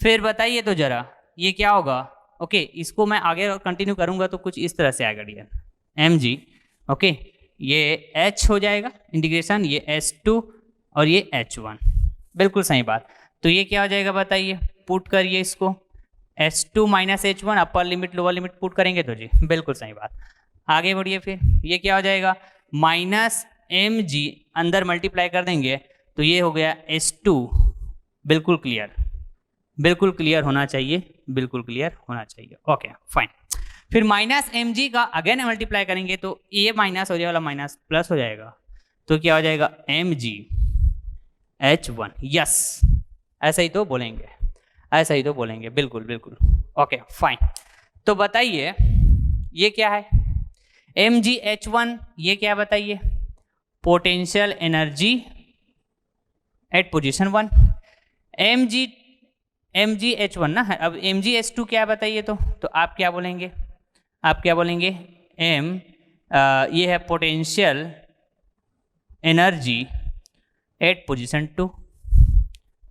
फिर बताइए तो जरा ये क्या होगा, ओके इसको मैं आगे कंटिन्यू करूंगा तो कुछ इस तरह से आएगा डियर, mg, ओके ये h हो जाएगा इंटीग्रेशन, ये h2 और ये h1, बिल्कुल सही बात। तो ये क्या हो जाएगा बताइए, पुट करिए इसको, h2 minus h1, upper limit lower limit put करेंगे तो जी बिल्कुल सही बात। आगे बढ़िए फिर, ये क्या हो जाएगा, माइनस mg अंदर मल्टीप्लाई कर देंगे तो ये हो गया h2, बिल्कुल क्लियर, बिल्कुल क्लियर होना चाहिए, बिल्कुल क्लियर होना चाहिए, ओके फाइन। फिर माइनस mg का अगेन मल्टीप्लाई करेंगे तो ये माइनस हो जाएगा, माइनस प्लस हो जाएगा, तो क्या हो जाएगा mg h1, यस ऐसा ही तो बोलेंगे, ऐसा ही तो बोलेंगे, बिल्कुल बिल्कुल, ओके फाइन। तो बताइए ये क्या है, mg h1, ये क्या बताइए, potential energy at position 1, mg h1 ना है। अब mg h2 क्या बताइए, तो आप क्या बोलेंगे, आप क्या बोलेंगे, ये है पोटेंशियल एनर्जी एट पोजीशन 2,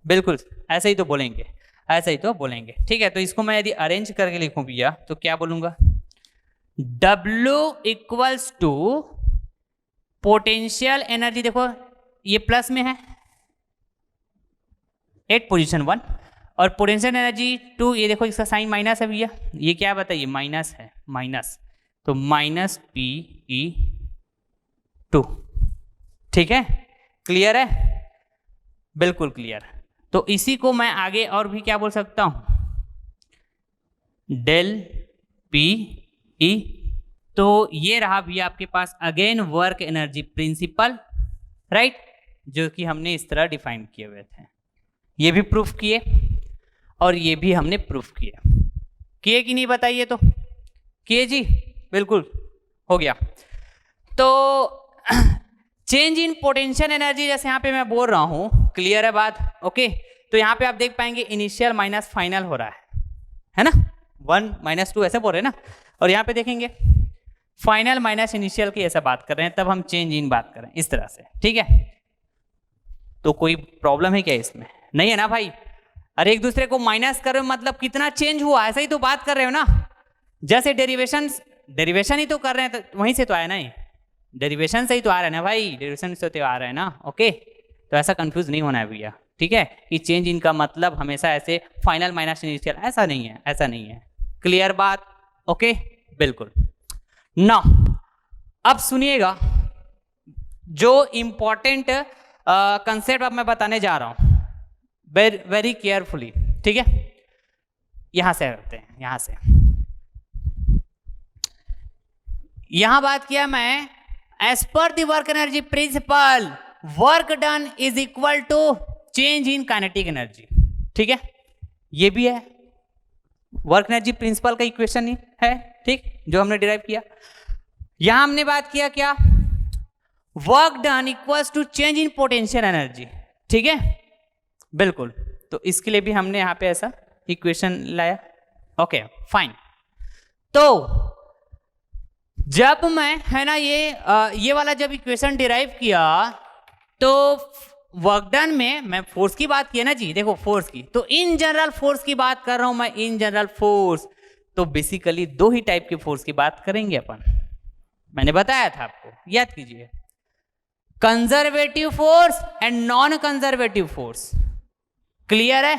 बिल्कुल ऐसे ही तो बोलेंगे, ऐसा ही तो बोलेंगे, ठीक है। तो इसको मैं यदि अरेंज करके लिखूं भैया तो क्या बोलूंगा, W equals to potential energy, देखो ये प्लस में है एट पोजीशन 1, और पोटेंशियल एनर्जी 2, ये देखो इसका साइन माइनस है भैया, ये क्या बताइए माइनस है, माइनस, तो माइनस Pe2, ठीक है, क्लियर है, बिल्कुल क्लियर। तो इसी को मैं आगे और भी क्या बोल सकता हूं, डेल Pe, तो ये रहा भी आपके पास again work energy principle, right, जो कि हमने इस तरह डिफाइन किए हुए थे, ये भी प्रूफ किए और ये भी हमने प्रूफ किए कि नहीं बताइए, तो किए जी, बिल्कुल हो गया। तो चेंज इन पोटेंशियल एनर्जी जैसे यहाँ पे मैं बोल रहा हूं, क्लियर है बात, ओके। तो यहाँ पे आप देख पाएंगे इनिशियल माइनस फाइनल हो रहा है ना, 1 - 2 ऐसे बोल रहे हैं ना, और यहाँ पे देखेंगे फाइनल माइनस इनिशियल की ऐसा बात कर रहे हैं, तब हम चेंज इन बात कर रहे हैं इस तरह से, ठीक है। तो कोई प्रॉब्लम है क्या इसमें? नहीं है ना भाई। अरे एक दूसरे को माइनस कर रहे हो मतलब कितना चेंज हुआ, ऐसा ही तो बात कर रहे हो ना। जैसे डेरिवेशन ही तो कर रहे हैं, तो वहीं से तो आया ना, ये डेरिवेशन से ही तो आ रहा है ना भाई, डेरिवेशन से तो आ रहा है ना। ओके, तो ऐसा कंफ्यूज नहीं होना है भैया, ठीक है, कि चेंज इनका मतलब हमेशा ऐसे फाइनल माइनस इनिशियल, ऐसा नहीं है, ऐसा नहीं है। क्लियर बात? ओके, बिल्कुल। ना अब सुनिएगा जो इंपॉर्टेंट कंसेप्ट अब मैं बताने जा रहा हूं, वेरी केयरफुली, ठीक है। यहां से करते हैं, यहां से यहां बात किया मैं, as per the work energy principle work done is equal to change in kinetic energy, ठीक है। ये भी है वर्क एनर्जी प्रिंसिपल का इक्वेशन ही है, ठीक, जो हमने डिराइव किया। यहां हमने बात किया क्या, work done equals to change in potential energy, ठीक है, बिल्कुल। तो इसके लिए भी हमने यहां पे ऐसा इक्वेशन लाया। Okay fine. तो जब मैं, है ना, ये वाला जब इक्वेशन डिराइव किया तो वर्क डन में मैं फोर्स की बात की है ना जी, देखो फोर्स की, तो इन जनरल फोर्स की बात कर रहा हूं मैं, इन जनरल फोर्स। तो बेसिकली दो ही टाइप के फोर्स की बात करेंगे अपन, मैंने बताया था आपको, याद कीजिए, conservative force and non conservative force. Clear है?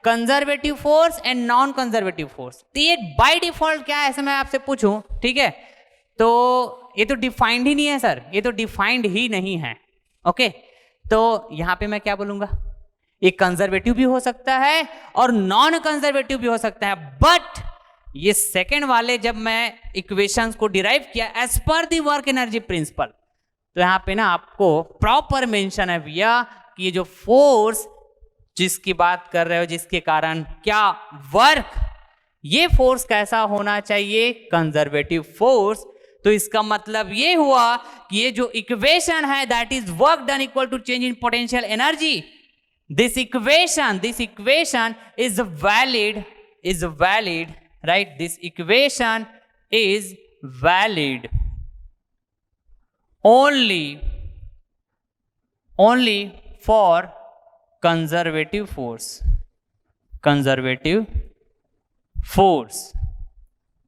Conservative force and non conservative force. तो ये बाय डिफॉल्ट क्या है, ऐसे मैं आपसे पूछूं, ठीक है, तो ये तो डिफाइंड ही नहीं है सर, ये तो डिफाइंड ही नहीं है। ओके, तो यहां पे मैं क्या बोलूंगा, ये कंजर्वेटिव भी हो सकता है और नॉन कंजर्वेटिव भी हो सकता है, बट ये सेकेंड वाले जब मैं इक्वेशंस को डिराइव किया as per the work energy principle, तो यहां पे ना आपको प्रॉपर मेंशन है भैया कि ये जो फोर्स जिसकी बात कर रहे हो, जिसके कारण क्या वर्क, ये फोर्स कैसा होना चाहिए, कंजर्वेटिव फोर्स। तो इसका मतलब ये हुआ कि ये जो इक्वेशन है that is work done equal to change in potential energy, this equation is valid, right, this equation is valid only for conservative force.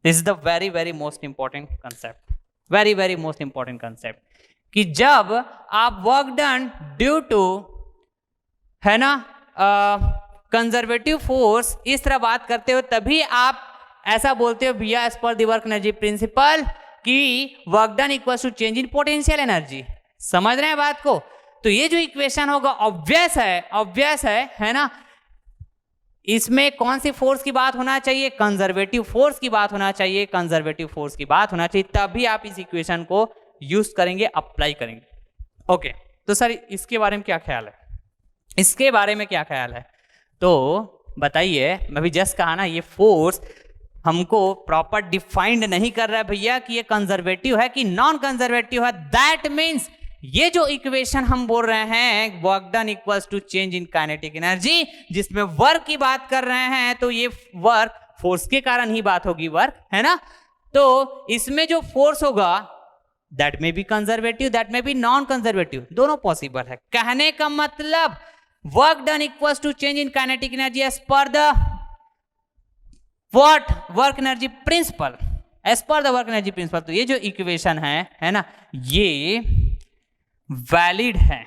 This is the very most important concept, very most important concept, कि जब आप वर्क डन ड्यू टू, है ना, कंजर्वेटिव फोर्स इस तरह बात करते हो, तभी आप ऐसा बोलते हो भैया as per the work energy principle कि work done equals to change in potential energy. समझ रहे हैं बात को? तो ये जो इक्वेशन होगा ऑब्वियस है ना, इसमें कौन सी फोर्स की बात होना चाहिए, कंजर्वेटिव फोर्स की बात होना चाहिए, कंजर्वेटिव फोर्स की बात होना चाहिए, तभी आप इस इक्वेशन को यूज करेंगे, अप्लाई करेंगे। ओके, तो सर इसके बारे में क्या ख्याल है, इसके बारे में क्या ख्याल है, तो बताइए। मैं भी जस्ट कहा ना, ये फोर्स हमको प्रॉपर डिफाइंड नहीं कर रहा है भैया कि ये कंजर्वेटिव है कि नॉन कंजर्वेटिव है। दैट मीन्स ये जो इक्वेशन हम बोल रहे हैं work done equals to change in kinetic energy, जिसमें वर्क की बात कर रहे हैं, तो ये वर्क फोर्स के कारण ही बात होगी, वर्क, है ना। तो इसमें जो फोर्स होगा that may be conservative, that may be non conservative, दोनों पॉसिबल है। कहने का मतलब work done equals to change in kinetic energy as per the what, work energy principle, as per the work energy principle. तो ये जो इक्वेशन है ना, ये वैलिड है।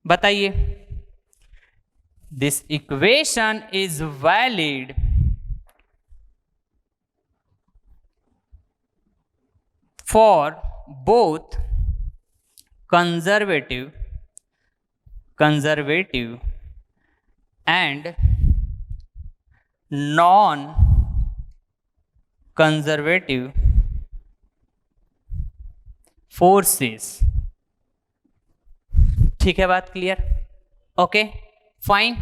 बताइए, this equation is valid for both conservative and non conservative forces. ठीक है, बात क्लियर? ओके फाइन,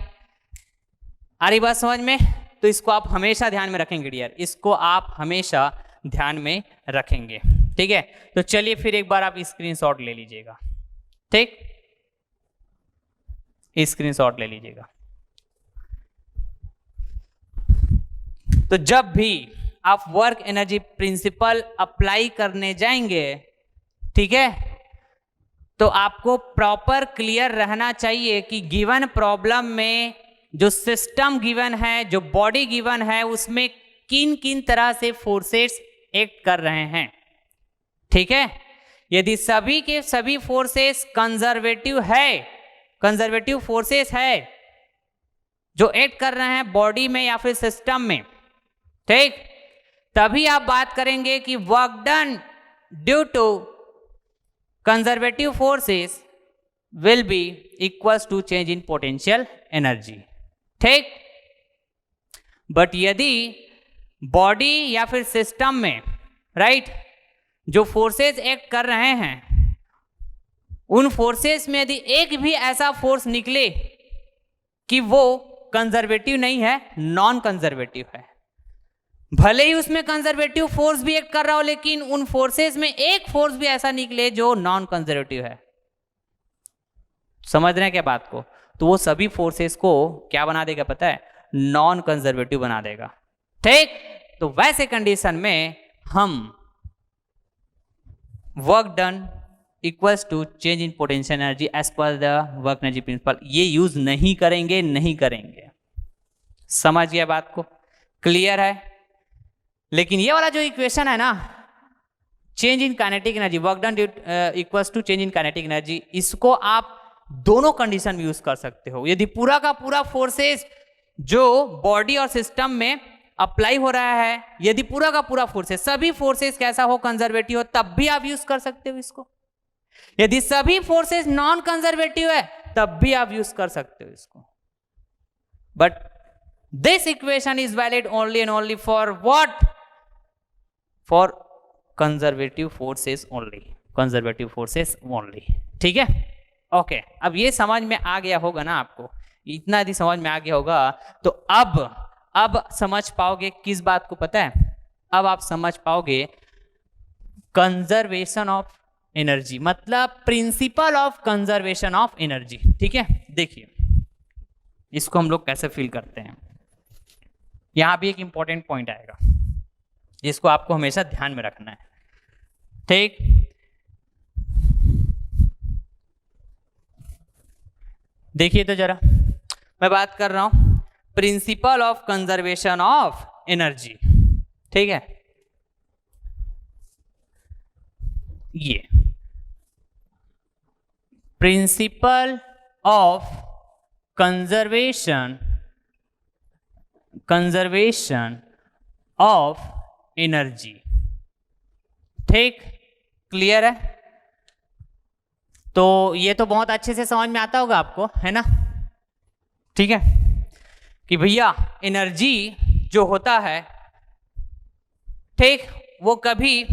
आ रही बात समझ में? तो इसको आप हमेशा ध्यान में रखेंगे डियर, इसको आप हमेशा ध्यान में रखेंगे, ठीक है। तो चलिए फिर एक बार आप स्क्रीनशॉट ले लीजिएगा, ठीक, स्क्रीनशॉट ले लीजिएगा। तो जब भी आप वर्क एनर्जी प्रिंसिपल अप्लाई करने जाएंगे, ठीक है, तो आपको प्रॉपर क्लियर रहना चाहिए कि गिवन प्रॉब्लम में जो सिस्टम गिवन है, जो बॉडी गिवन है, उसमें किन किन तरह से फोर्सेस एक्ट कर रहे हैं, ठीक है। यदि सभी के सभी फोर्सेस कंजर्वेटिव है, कंजर्वेटिव फोर्सेस है जो एक्ट कर रहे हैं बॉडी में या फिर सिस्टम में, ठीक, तभी आप बात करेंगे कि work done due to conservative forces will be equals to change in potential energy, ठीक। बट यदि बॉडी या फिर सिस्टम में, राइट, जो फोर्सेस एक्ट कर रहे हैं, उन फोर्सेस में यदि एक भी ऐसा फोर्स निकले कि वो कंजर्वेटिव नहीं है, नॉन कंजर्वेटिव है, भले ही उसमें कंजर्वेटिव फोर्स भी एक्ट कर रहा हो, लेकिन उन फोर्सेस में एक फोर्स भी ऐसा निकले जो नॉन कंजर्वेटिव है, समझ रहे हैं क्या बात को, तो वो सभी फोर्सेस को क्या बना देगा पता है, नॉन कंजर्वेटिव बना देगा, ठीक। तो वैसे कंडीशन में हम work done equals to change in potential energy as per the work energy principle ये यूज नहीं करेंगे, नहीं करेंगे, समझ गया बात को, क्लियर है। लेकिन ये वाला जो इक्वेशन है ना, change in kinetic energy, work done equals to change in kinetic energy, इसको आप दोनों कंडीशन में यूज कर सकते हो। यदि पूरा का पूरा फोर्सेस जो बॉडी और सिस्टम में अप्लाई हो रहा है, यदि पूरा का पूरा फोर्सेस, सभी फोर्सेस कैसा हो, कंजर्वेटिव हो, तब भी आप यूज कर सकते हो इसको। यदि सभी फोर्सेस नॉन कंजर्वेटिव है, तब भी आप यूज कर सकते हो इसको। But this equation is valid only and only for what, for conservative forces only, conservative forces only, ठीक है। ओके, अब ये समझ में आ गया होगा ना आपको, इतना यदि समझ में आ गया होगा तो अब समझ पाओगे किस बात को पता है, अब आप समझ पाओगे कंजर्वेशन ऑफ एनर्जी, मतलब principle of conservation of energy, ठीक है। देखिए इसको हम लोग कैसे फील करते हैं, यहां भी एक इंपॉर्टेंट पॉइंट आएगा जिसको आपको हमेशा ध्यान में रखना है, ठीक। देखिए तो जरा, मैं बात कर रहा हूं principle of conservation of energy, ठीक है। ये principle of conservation of energy, ठीक, क्लियर है। तो ये तो बहुत अच्छे से समझ में आता होगा आपको, है ना, ठीक है, कि भैया एनर्जी जो होता है, ठीक, वो कभी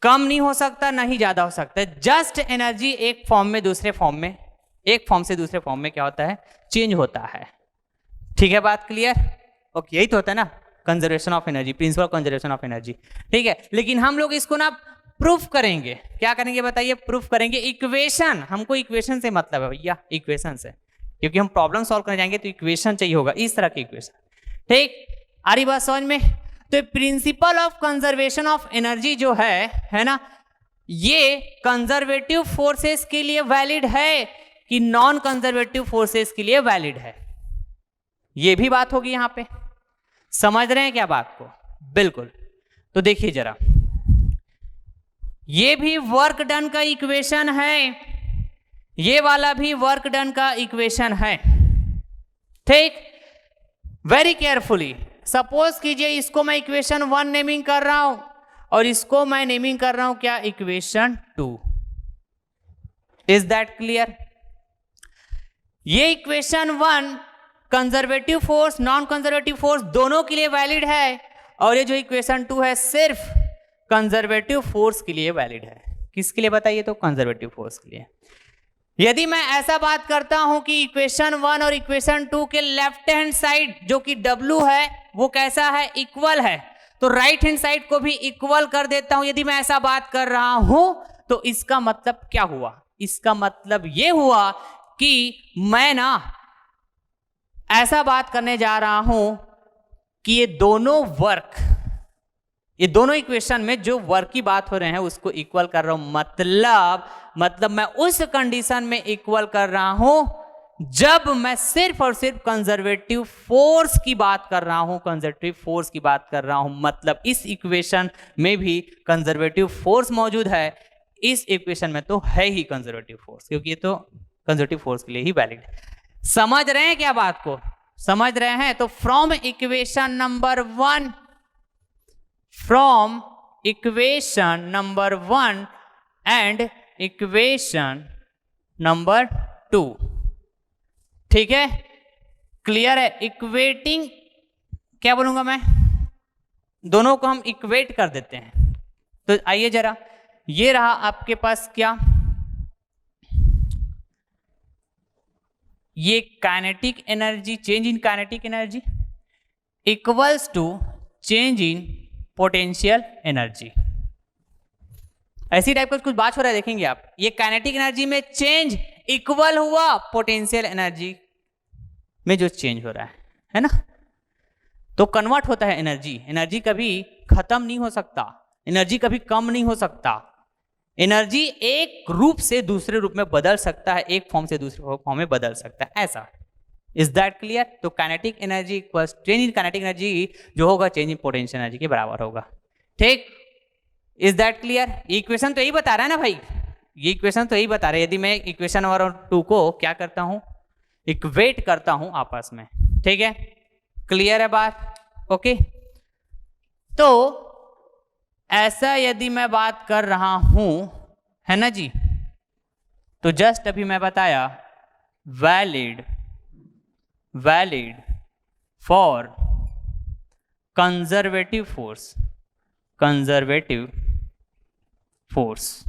कम नहीं हो सकता, ना ही ज्यादा हो सकता है। जस्ट एनर्जी एक फॉर्म में दूसरे फॉर्म में, एक फॉर्म से दूसरे फॉर्म में क्या होता है, चेंज होता है, ठीक है, बात क्लियर। ओके, यही तो होता है ना conservation of energy, principle conservation of energy, ठीक है। लेकिन हम लोग इसको ना प्रूफ करेंगे, क्या करेंगे बताइए, प्रूफ करेंगे। इक्वेशन, हमको इक्वेशन से मतलब है भैया, इक्वेशन से, क्योंकि हम प्रॉब्लम सॉल्व करने जाएंगे तो इक्वेशन चाहिए होगा, इस तरह की इक्वेशन, ठीक। आ रही बात समझ में। तो principle of conservation of energy जो है ना, ये कंजर्वेटिव फोर्सेस के लिए वैलिड है कि नॉन कंजर्वेटिव फोर्सेस के लिए वैलिड है, ये भी बात होगी यहां पे, समझ रहे हैं क्या बात को, बिल्कुल। तो देखिए जरा, ये भी वर्क डन का इक्वेशन है, ये वाला भी वर्क डन का इक्वेशन है, ठीक। वेरी केयरफुली, सपोज कीजिए इसको मैं इक्वेशन 1 नेमिंग कर रहा हूं और इसको मैं नेमिंग कर रहा हूं क्या, इक्वेशन 2। Is that clear. ये equation 1 conservative force, non conservative force दोनों के लिए वैलिड है, और ये जो इक्वेशन 2 है सिर्फ कंजर्वेटिव फोर्स के लिए वैलिड है। किसके लिए बताइए, तो कंजर्वेटिव फोर्स के लिए। यदि मैं ऐसा बात करता हूं कि इक्वेशन 1 और इक्वेशन 2 के लेफ्ट हैंड साइड जो कि W है वो कैसा है, इक्वल है, तो राइट हैंड साइड को भी इक्वल कर देता हूं। यदि मैं ऐसा बात कर रहा हूं तो इसका मतलब क्या हुआ, इसका मतलब ये हुआ कि मैं ना ऐसा बात करने जा रहा हूं कि ये दोनों इक्वेशन में जो वर्क की बात हो रहे हैं उसको इक्वल कर रहा हूं, मतलब मैं उस कंडीशन में इक्वल कर रहा हूं जब मैं सिर्फ और सिर्फ कंजर्वेटिव फोर्स की बात कर रहा हूं, मतलब इस इक्वेशन में भी कंजर्वेटिव फोर्स मौजूद है, इस इक्वेशन में तो है ही कंजर्वेटिव फोर्स, क्योंकि ये तो कंजर्वेटिव फोर्स के लिए ही वैलिड है। समझ रहे हैं क्या बात को? समझ रहे हैं? तो from equation number 1 and equation number 2, ठीक है, क्लियर है? इक्वेटिंग क्या बोलूंगा मैं, दोनों को हम इक्वेट कर देते हैं। तो आइए जरा, ये रहा आपके पास क्या, ये kinetic energy, change in kinetic energy equals to change in potential energy. ऐसी टाइप का कुछ बात हो रहा है, देखेंगे आप, ये काइनेटिक एनर्जी में चेंज इक्वल हुआ पोटेंशियल एनर्जी में जो चेंज हो रहा है ना, तो कन्वर्ट होता है एनर्जी कभी खत्म नहीं हो सकता, एनर्जी कभी कम नहीं हो सकता, एनर्जी एक रूप से दूसरे रूप में बदल सकता है, एक फॉर्म से दूसरे फॉर्म में बदल सकता है, ऐसा। Is that clear? तो kinetic energy equals change in kinetic energy जो होगा चेंज इन पोटेंशियल एनर्जी के बराबर होगा, ठीक? Is that clear? इक्वेशन तो यही बता रहा है ना भाई, ये इक्वेशन तो यही बता रहा है। यदि मैं इक्वेशन 1 और 2 को क्या करता हूं, इक्वेट करता हूं आपस में, ठीक है, क्लियर है बात? ओके, तो ऐसा यदि मैं बात कर रहा हूं, है ना जी, तो जस्ट अभी मैं बताया वैलिड फॉर कंजर्वेटिव फोर्स,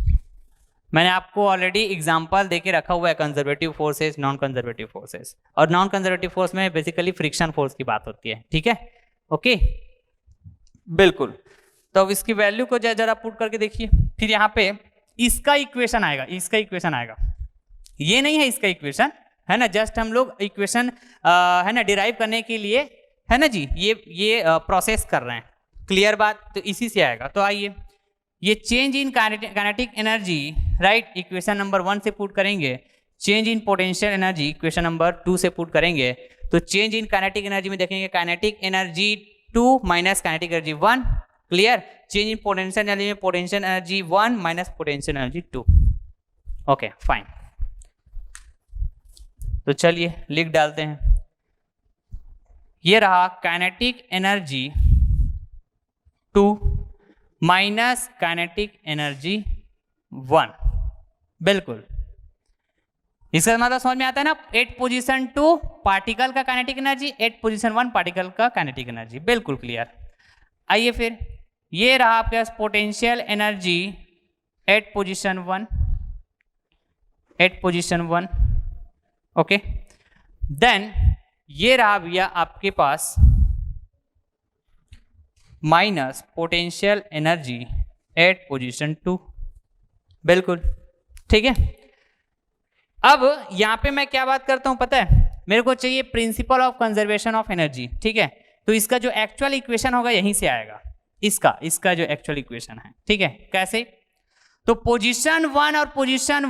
मैंने आपको ऑलरेडी एग्जांपल देके रखा हुआ है conservative forces, non conservative forces, और नॉन कंजर्वेटिव फोर्स में बेसिकली फ्रिक्शन फोर्स की बात होती है, ठीक है, ओके, बिल्कुल। तो अब इसकी वैल्यू को जरा पुट करके देखिए, फिर यहाँ पे इसका इक्वेशन आएगा, ये नहीं है इसका इक्वेशन, है ना, जस्ट हम लोग इक्वेशन है ना डिराइव करने के लिए, है ना जी, ये प्रोसेस कर रहे हैं, क्लियर बात? तो इसी से आएगा। तो आइए, ये change in kinetic energy, right, equation number 1 से पुट करेंगे, change in potential energy equation number 2 से पुट करेंगे, तो चेंज इन काइनेटिक एनर्जी में देखेंगे kinetic energy 2 minus kinetic energy 1, clear? Change in potential energy में potential energy 1 minus potential energy 2, okay fine. तो चलिए लिख डालते हैं, ये रहा kinetic energy 2 minus kinetic energy 1, बिल्कुल, इसका मतलब समझ में आता है ना, 8 पोजीशन 2 पार्टिकल का काइनेटिक एनर्जी, 8 पोजीशन 1 पार्टिकल का काइनेटिक एनर्जी, बिल्कुल क्लियर। आइए फिर, ये रहा आपके पास potential energy 8 position 1, okay, then ये रहा भैया आपके पास माइनस पोटेंशियल एनर्जी 8 पोजीशन 2, बिल्कुल ठीक है। अब यहां पे मैं क्या बात करता हूं पता है, मेरे को चाहिए principle of conservation of energy, ठीक है, तो इसका जो एक्चुअल इक्वेशन होगा यहीं से आएगा, इसका जो एक्चुअल इक्वेशन है, ठीक है, कैसे? तो पोजीशन 1 और पोजीशन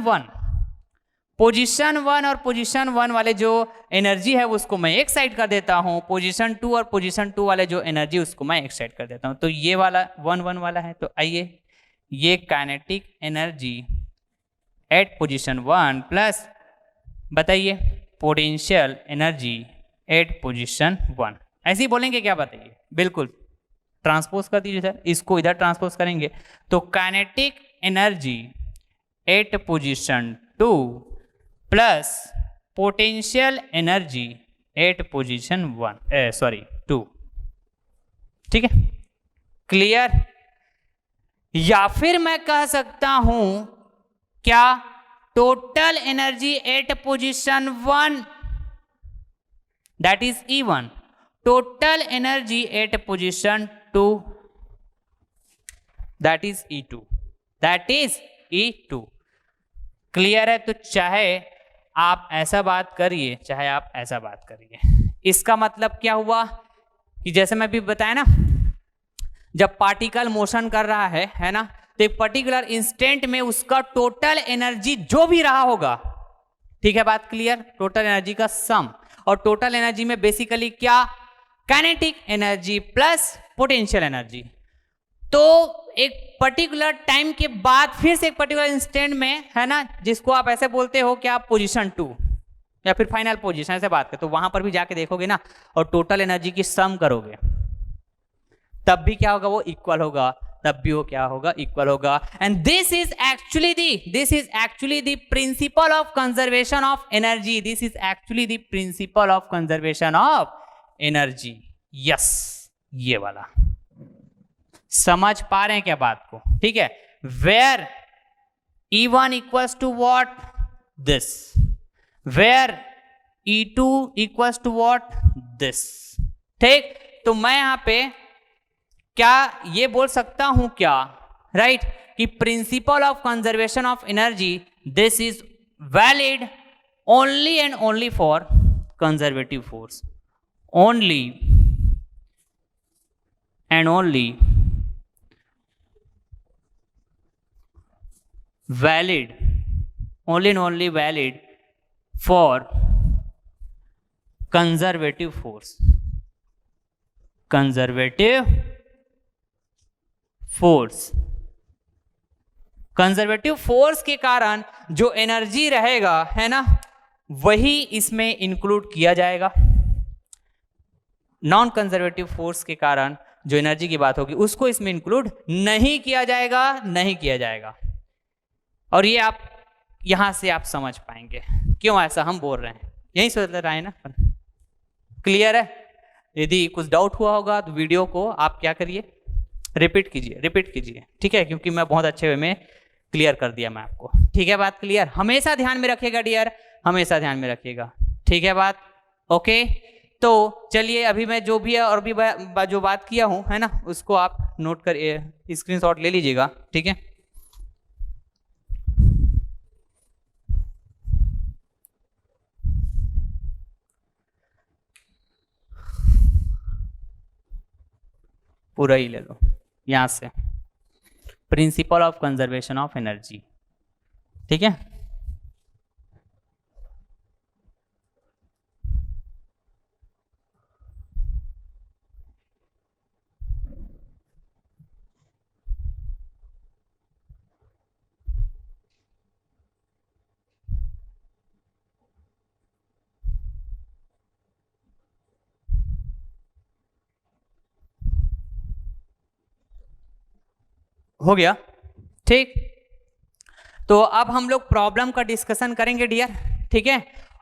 1 वाले जो एनर्जी है उसको मैं एक साइड कर देता हूं, पोजीशन 2 और पोजीशन 2 वाले जो एनर्जी उसको मैं एक साइड कर देता हूं, तो ये वाला 1 वाला है, तो आइए ये kinetic energy at position 1 plus बताइए पोटेंशियल एनर्जी एट पोजीशन 1, ऐसे ही बोलेंगे क्या बताइए? बिल्कुल, ट्रांसपोज कर दीजिए सर, इसको इधर ट्रांसपोज करेंगे तो kinetic energy at position 2 plus potential energy at position 2, ठीक है, क्लियर? या फिर मैं कह सकता हूं क्या, total energy at position 1 that is E1, total energy at position 2 that is E2, clear है? तो चाहे आप ऐसा बात करिए चाहे आप ऐसा बात करिए, इसका मतलब क्या हुआ कि जैसे मैं अभी बताया ना, जब पार्टिकल मोशन कर रहा है ना, तो एक पर्टिकुलर इंस्टेंट में उसका टोटल एनर्जी जो भी रहा होगा, ठीक है बात क्लियर, टोटल एनर्जी का सम, और टोटल एनर्जी में बेसिकली क्या, kinetic energy plus potential energy. तो एक पर्टिकुलर टाइम के बाद फिर से एक पर्टिकुलर इंस्टेंट में, है ना, जिसको आप ऐसे बोलते हो क्या, पोजीशन 2 या फिर फाइनल पोजीशन, ऐसे बात करें, तो वहां पर भी जाके देखोगे ना और टोटल एनर्जी की सम करोगे, तब भी क्या होगा, वो इक्वल होगा, तब भी वो क्या होगा, इक्वल होगा। And this is actually the principle of conservation of energy, this is actually the principle of conservation of energy. Yes, ये वाला समझ पा रहे हैं क्या बात को, ठीक है। Where E1 equals to what, this, where E2 equals to what, this, ठीक। तो मैं यहां पे क्या ये बोल सकता हूं क्या, राइट, कि principle of conservation of energy, this is valid only and only for conservative force, only and only valid, only and only valid for conservative force, conservative force, conservative force के कारण जो एनर्जी रहेगा, है ना, वही इसमें इंक्लूड किया जाएगा। नॉन कंजर्वेटिव फोर्स के कारण जो एनर्जी की बात होगी उसको इसमें इंक्लूड नहीं किया जाएगा, नहीं किया जाएगा। और ये आप यहां से आप समझ पाएंगे क्यों ऐसा हम बोल रहे हैं, यही सोच रहा है ना, क्लियर है। यदि कुछ डाउट हुआ होगा तो वीडियो को आप क्या करिए, रिपीट कीजिए, ठीक है, क्योंकि मैं बहुत अच्छे वे में क्लियर कर दिया मैं आपको, ठीक है, बात क्लियर। हमेशा ध्यान में रखिएगा डियर, हमेशा ध्यान में रखिएगा, ठीक है बात, ओके। तो चलिए अभी मैं जो भी है और भी जो बात किया हूं, है ना, उसको आप नोट कर स्क्रीनशॉट ले लीजिएगा, ठीक है। पूरा ही ले लो यहां से, principle of conservation of energy, ठीक है। हो गया, ठीक। तो अब हम लोग प्रॉब्लम का डिस्कशन करेंगे डियर, ठीक है।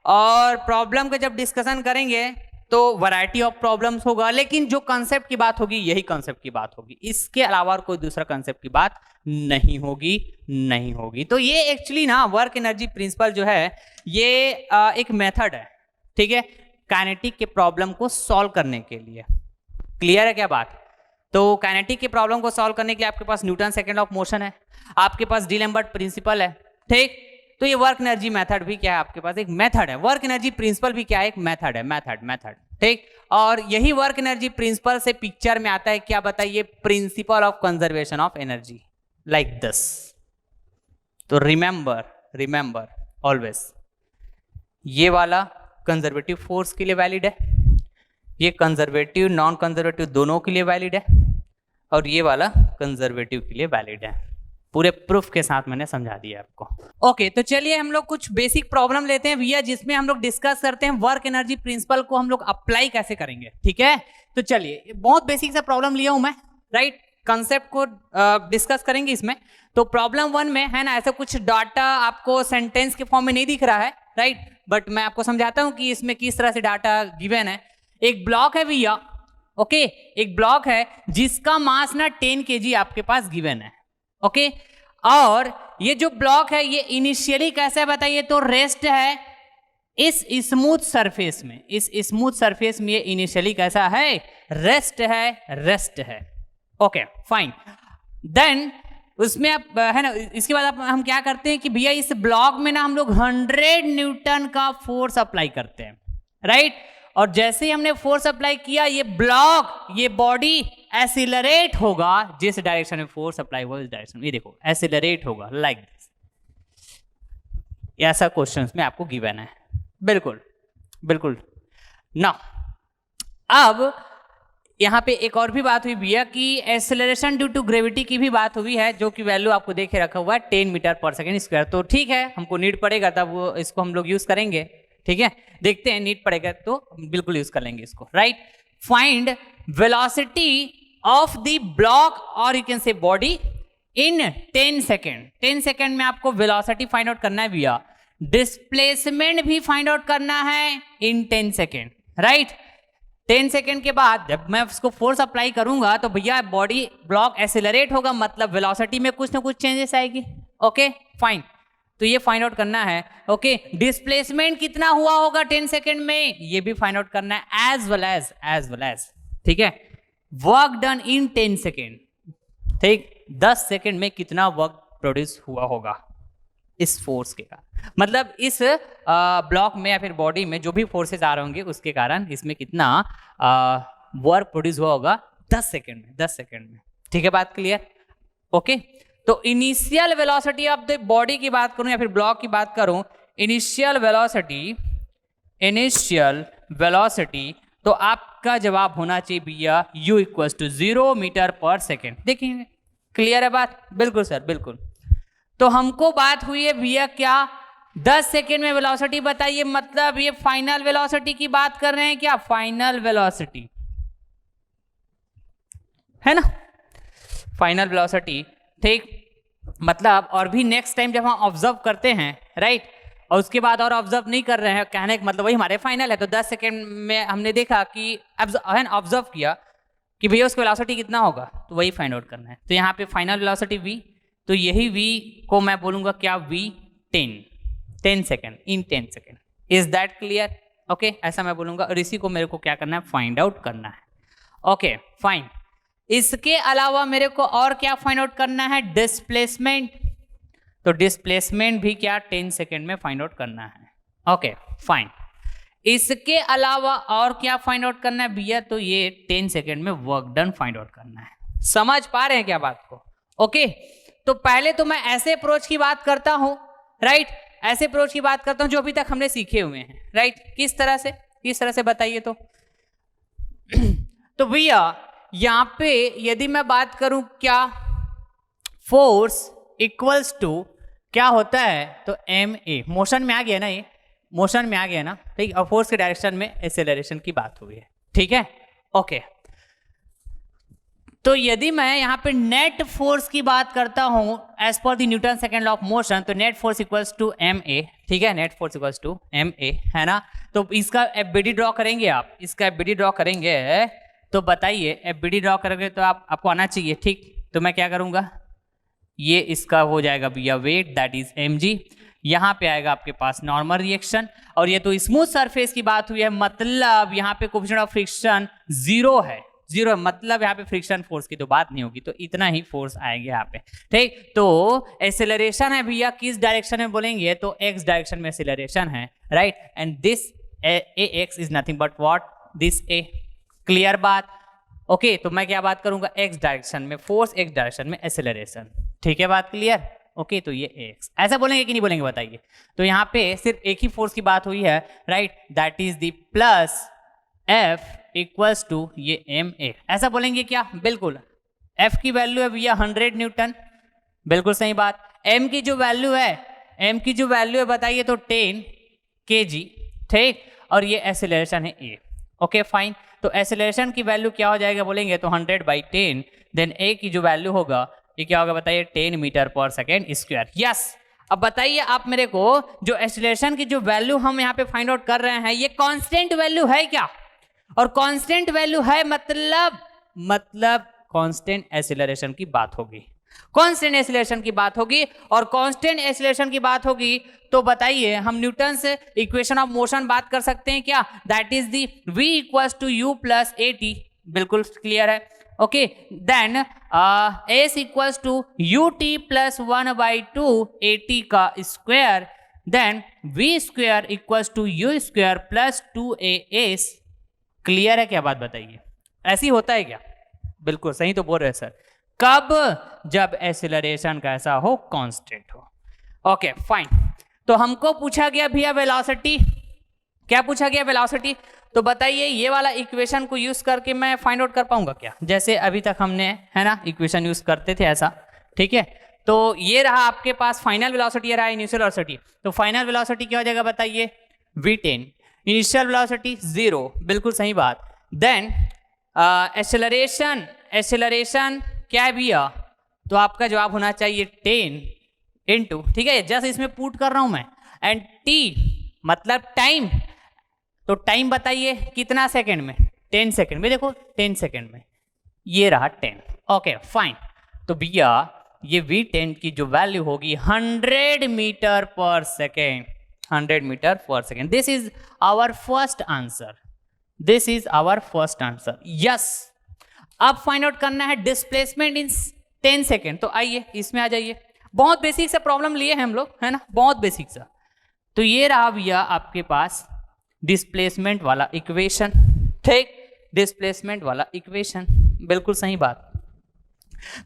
और प्रॉब्लम का जब डिस्कशन करेंगे तो वैरायटी ऑफ प्रॉब्लम्स होगा, लेकिन जो कंसेप्ट की बात होगी यही कंसेप्ट की बात होगी, इसके अलावा कोई दूसरा कंसेप्ट की बात नहीं होगी। तो ये एक्चुअली ना वर्क एनर्जी प्रिंसिपल जो है ये एक मेथड है, ठीक है, काइनेटिक के प्रॉब्लम को सॉल्व करने के लिए। क्लियर है क्या बात। तो काइनेटिक के प्रॉब्लम को सॉल्व करने के लिए आपके पास न्यूटन सेकंड ऑफ मोशन है, आपके पास डीलेम्बर्ट प्रिंसिपल है, ठीक। तो ये वर्क एनर्जी मेथड भी क्या है, आपके पास एक मेथड है। वर्क एनर्जी प्रिंसिपल भी क्या है, एक मेथड है, मेथड, ठीक। और यही वर्क एनर्जी प्रिंसिपल से पिक्चर में आता है क्या, बताइए, principle of conservation of energy, like this. तो रिमेंबर ऑलवेज, ये वाला कंजर्वेटिव फोर्स के लिए वैलिड है, ये कंजर्वेटिव नॉन कंजर्वेटिव दोनों के लिए वैलिड है, और ये वाला कंजर्वेटिव के लिए वैलिड है। पूरे प्रूफ के साथ मैंने समझा दिया आपको। ओके, तो चलिए हम लोग कुछ बेसिक प्रॉब्लम लेते हैं भैया, जिसमें हम लोग डिस्कस करते हैं वर्क एनर्जी प्रिंसिपल को हम लोग अप्लाई कैसे करेंगे, ठीक है। तो चलिए बहुत बेसिक सा प्रॉब्लम लिया हूं मैं, राइट, कंसेप्ट को डिस्कस करेंगे इसमें। तो प्रॉब्लम 1 में है ना, ऐसा कुछ डाटा आपको सेंटेंस के फॉर्म में नहीं दिख रहा है, राइट, बट मैं आपको समझाता हूं कि इसमें किस तरह से डाटा गिवन है। एक ब्लॉक है भैया, ओके, एक ब्लॉक है जिसका मास ना 10 kg आपके पास गिवन है, ओके। और ये जो ब्लॉक है ये इनिशियली कैसा है बताइए, तो रेस्ट है इस स्मूथ सरफेस में, इस स्मूथ सरफेस में ये इनिशियली कैसा है, रेस्ट है, ओके फाइन। देन उसमें आप है ना, इसके बाद हम क्या करते हैं कि भैया इस ब्लॉक में ना हम लोग 100 न्यूटन का फोर्स अप्लाई करते हैं, राइट। और जैसे ही हमने फोर्स अप्लाई किया ये ब्लॉक, ये बॉडी एसिलरेट होगा जिस डायरेक्शन में फोर्स अप्लाई हुआ, इस डायरेक्शन में, ये देखो एसिलरेट होगा लाइक दिस। ऐसा क्वेश्चंस में आपको गिवन है, बिल्कुल बिल्कुल ना। अब यहाँ पे एक और भी बात हुई भैया कि एक्सेलरेशन ड्यू टू ग्रेविटी की भी बात हुई है, जो कि वैल्यू आपको देखे रखा हुआ है 10 मीटर पर सेकेंड स्क्वायर। तो ठीक है, हमको नीड पड़ेगा तब वो इसको हम लोग यूज करेंगे, ठीक है, देखते हैं नीड पड़ेगा तो बिल्कुल यूज कर लेंगे इसको, right. Find velocity of the block और you can say body in 10 second. 10 second में आपको वेलोसिटी फाइंड आउट करना है भैया, डिस्प्लेसमेंट भी फाइंड आउट करना है इन 10 सेकेंड, राइट। 10 सेकेंड के बाद जब मैं उसको फोर्स अप्लाई करूंगा तो भैया बॉडी ब्लॉक एक्सेलरेट होगा, मतलब वेलोसिटी में कुछ ना कुछ चेंजेस आएगी। ओके फाइन, तो ये फाइंड आउट करना है। ओके, डिस्प्लेसमेंट कितना हुआ होगा 10 सेकेंड में, ये भी फाइंड आउट करना है, एज वेल एज, ठीक है। वर्क डन इन 10 सेकेंड, ठीक, 10 सेकेंड में कितना वर्क प्रोड्यूस हुआ होगा इस फोर्स के कारण, मतलब इस ब्लॉक में या फिर बॉडी में जो भी फोर्सेस आ रहे होंगे उसके कारण इसमें कितना वर्क प्रोड्यूस हुआ होगा 10 सेकेंड में, 10 सेकेंड में, ठीक है, बात क्लियर। ओके, तो initial velocity of the body की बात करूं या फिर ब्लॉक की बात करूं, इनिशियल वेलोसिटी तो आपका जवाब होना चाहिए भैया u equals to 0 metre per second. देखिए क्लियर है बात, बिल्कुल सर बिल्कुल। तो हमको बात हुई है भैया क्या, 10 सेकेंड में वेलोसिटी बताइए, मतलब ये फाइनल वेलोसिटी की बात कर रहे हैं क्या, फाइनल वेलोसिटी है ना, फाइनल वेलोसिटी, ठीक। मतलब और भी नेक्स्ट टाइम जब हम ऑब्जर्व करते हैं, राइट, और उसके बाद और ऑब्जर्व नहीं कर रहे हैं, कहने का मतलब वही हमारे फाइनल है। तो 10 सेकेंड में हमने देखा कि ऑब्जर्व किया कि भैया उसका वेलोसिटी कितना होगा, तो वही फाइंड आउट करना है। तो यहाँ पे फाइनल वेलोसिटी v, तो यही v को मैं बोलूंगा क्या, v 10 second in 10 second. Is that clear? Okay, ऐसा मैं बोलूंगा और इसी को मेरे को क्या करना है, फाइंड आउट करना है। ओके फाइन, इसके अलावा मेरे को और क्या फाइंड आउट करना है, डिस्प्लेसमेंट। तो डिस्प्लेसमेंट भी क्या 10 सेकेंड में फाइंड आउट करना है। ओके फाइन, इसके अलावा और क्या फाइंड आउट करना है भैया, तो ये 10 सेकेंड में वर्क डन फाइंड आउट करना है। समझ पा रहे हैं क्या बात को? ओके, तो पहले तो मैं ऐसे अप्रोच की बात करता हूं, राइट, ऐसे अप्रोच की बात करता हूं जो अभी तक हमने सीखे हुए हैं, राइट। किस तरह से बताइए तो तो भैया यहां पे यदि मैं बात करूं क्या, फोर्स इक्वल्स टू क्या होता है, तो ma, मोशन में आ गया ना, ये मोशन में आ गया ना, ठीक। और फोर्स के डायरेक्शन में एक्सेलरेशन की बात हुई है, ठीक है। ओके, तो यदि मैं यहाँ पे नेट फोर्स की बात करता हूं as per the Newton second law of motion, तो net force equals to ma, ठीक है, net force equals to ma, है ना। तो इसका FBD ड्रॉ करेंगे आप, इसका FBD ड्रॉ करेंगे, तो बताइए FBD ड्रॉ करोगे तो आपको आना चाहिए, ठीक। तो मैं क्या करूंगा, ये इसका हो जाएगा भैया वेट, दैट इज mg। यहाँ पे आएगा आपके पास नॉर्मल रिएक्शन, और ये तो स्मूथ सरफेस की बात हुई है, मतलब यहाँ पे कोएफिशिएंट ऑफ फ्रिक्शन 0 है, 0, मतलब यहाँ पे फ्रिक्शन फोर्स की तो बात नहीं होगी, तो इतना ही फोर्स आएंगे यहाँ पे, ठीक। तो एक्सेलरेशन है भैया किस डायरेक्शन में बोलेंगे, तो x डायरेक्शन में एक्सेलरेशन है, right, and this ax is nothing but what, this a। Clear बात? ओके, तो मैं क्या बात करूंगा, x डायरेक्शन में फोर्स, x डायरेक्शन में एक्सेलरेशन, ठीक है, बात क्लियर? ओके, तो ये x, ऐसा बोलेंगे कि नहीं बोलेंगे बताइए। तो यहाँ पे सिर्फ एक ही फोर्स की बात हुई है, right, that is the plus F equals to ये ma, ऐसा बोलेंगे क्या, बिल्कुल। F की वैल्यू है भैया 100 न्यूटन, बिल्कुल सही बात। m की जो वैल्यू है बताइए तो 10 kg, ठीक, और ये एक्सेलरेशन है a। ओके फाइन, तो एक्सेलरेशन की वैल्यू क्या हो जाएगा बोलेंगे तो 100/10, देन a की जो वैल्यू होगा ये क्या होगा बताइए, 10 metre per second square. Yes, अब बताइए आप मेरे को, जो एक्सेलरेशन की जो वैल्यू हम यहाँ पे फाइंड आउट कर रहे हैं, ये कांस्टेंट वैल्यू है क्या? और कांस्टेंट वैल्यू है मतलब कांस्टेंट एक्सेलरेशन की बात होगी, कांस्टेंट एक्सेलरेशन की बात होगी, और कांस्टेंट एक्सेलरेशन की बात होगी तो बताइए हम न्यूटन से इक्वेशन ऑफ मोशन बात कर सकते हैं क्या, that is the v equals to u plus at, बिल्कुल क्लियर है। Okay, then s equals to ut plus 1/2 at का square, then v square equals to u square plus 2as clear है क्या बात बताइए? ऐसी होता है क्या? बिल्कुल सही तो बोल रहे हैं सर। कब? जब एक्सीलरेशन कैसा हो? कांस्टेंट हो। Okay fine. तो हमको पूछा गया भैया वेलोसिटी, क्या पूछा गया? वेलोसिटी। तो बताइए ये वाला इक्वेशन को यूज करके मैं फाइंड आउट कर पाऊंगा क्या? जैसे अभी तक हमने है ना इक्वेशन यूज करते थे ऐसा, ठीक है। तो ये रहा आपके पास फाइनल वेलोसिटी, ये रहा इनिशियल वेलोसिटी। तो फाइनल वेलोसिटी क्या हो जाएगा बताइए? v10। इनिशियल वेलोसिटी 0, बिल्कुल सही बात। देन एक्सेलरेशन क्या है भैया? तो आपका जवाब होना चाहिए 10 इंटू, ठीक है, जस्ट इसमें पुट कर रहा हूं मैं, एंड t मतलब टाइम। तो टाइम बताइए कितना सेकंड में? 10 सेकंड में। देखो 10 सेकंड में, ये रहा 10। Okay fine. तो भैया ये v10 की जो वैल्यू होगी 100 metre per second, 100 metre per second. This is our first answer, this is our first answer. Yes, अब फाइंड आउट करना है डिस्प्लेसमेंट इन 10 सेकेंड। तो आइए इसमें आ जाइए। बहुत बेसिक सा प्रॉब्लम लिए हैं हम लोग, है ना, बहुत बेसिक सा। तो ये रहा भैया आपके पास डिस्प्लेसमेंट वाला इक्वेशन, ठीक, डिस्प्लेसमेंट वाला इक्वेशन, बिल्कुल सही बात।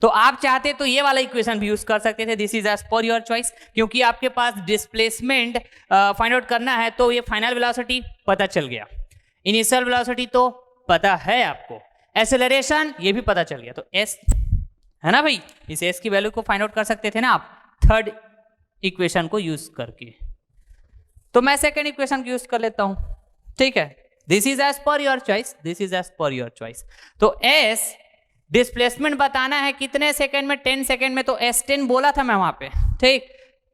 तो आप चाहते तो ये वाला इक्वेशन भी यूज कर सकते थे, this is as per your choice, क्योंकि आपके पास डिस्प्लेसमेंट फाइंड आउट करना है। तो ये फाइनल वेलोसिटी पता चल गया, इनिशियल वेलोसिटी तो पता है आपको, एक्सेलरेशन ये भी पता चल गया। तो एस है ना भाई, इस एस की वैल्यू को फाइंड आउट कर सकते थे ना आप थर्ड इक्वेशन को यूज करके। तो मैं सेकेंड इक्वेशन को यूज कर लेता हूं, ठीक है। This is as per your choice, this is as per your choice. तो एस डिस्प्लेसमेंट बताना है कितने सेकंड में? 10 सेकंड में। तो S10 बोला था मैं वहां पे, ठीक।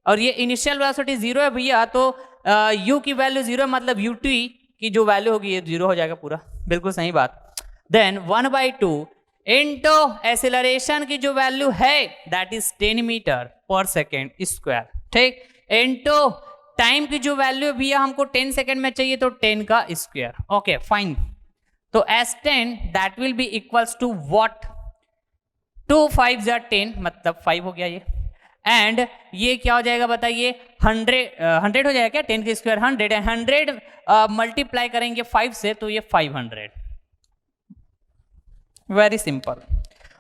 और ये इनिशियल वेलोसिटी 0 है भैया, तो u की वैल्यू 0 मतलब ut की जो वैल्यू होगी ये 0 हो जाएगा पूरा, बिल्कुल सही बात। देन 1/2 इंटू एक्सेलरेशन की जो वैल्यू है that is 10 metre per second square, ठीक, इंटू टाइम की जो वैल्यू भैया हमको 10 सेकेंड में चाहिए, तो 10 का स्क्वायर। Okay fine. तो S10 that will be equals to what? 2 5 10 मतलब 5 हो गया ये, एंड ये क्या हो जाएगा बताइए? 100 हो जाएगा क्या? 10 के स्क्वायर 100, एंड 100 मल्टीप्लाई करेंगे 5 से, तो ये 500। Very simple,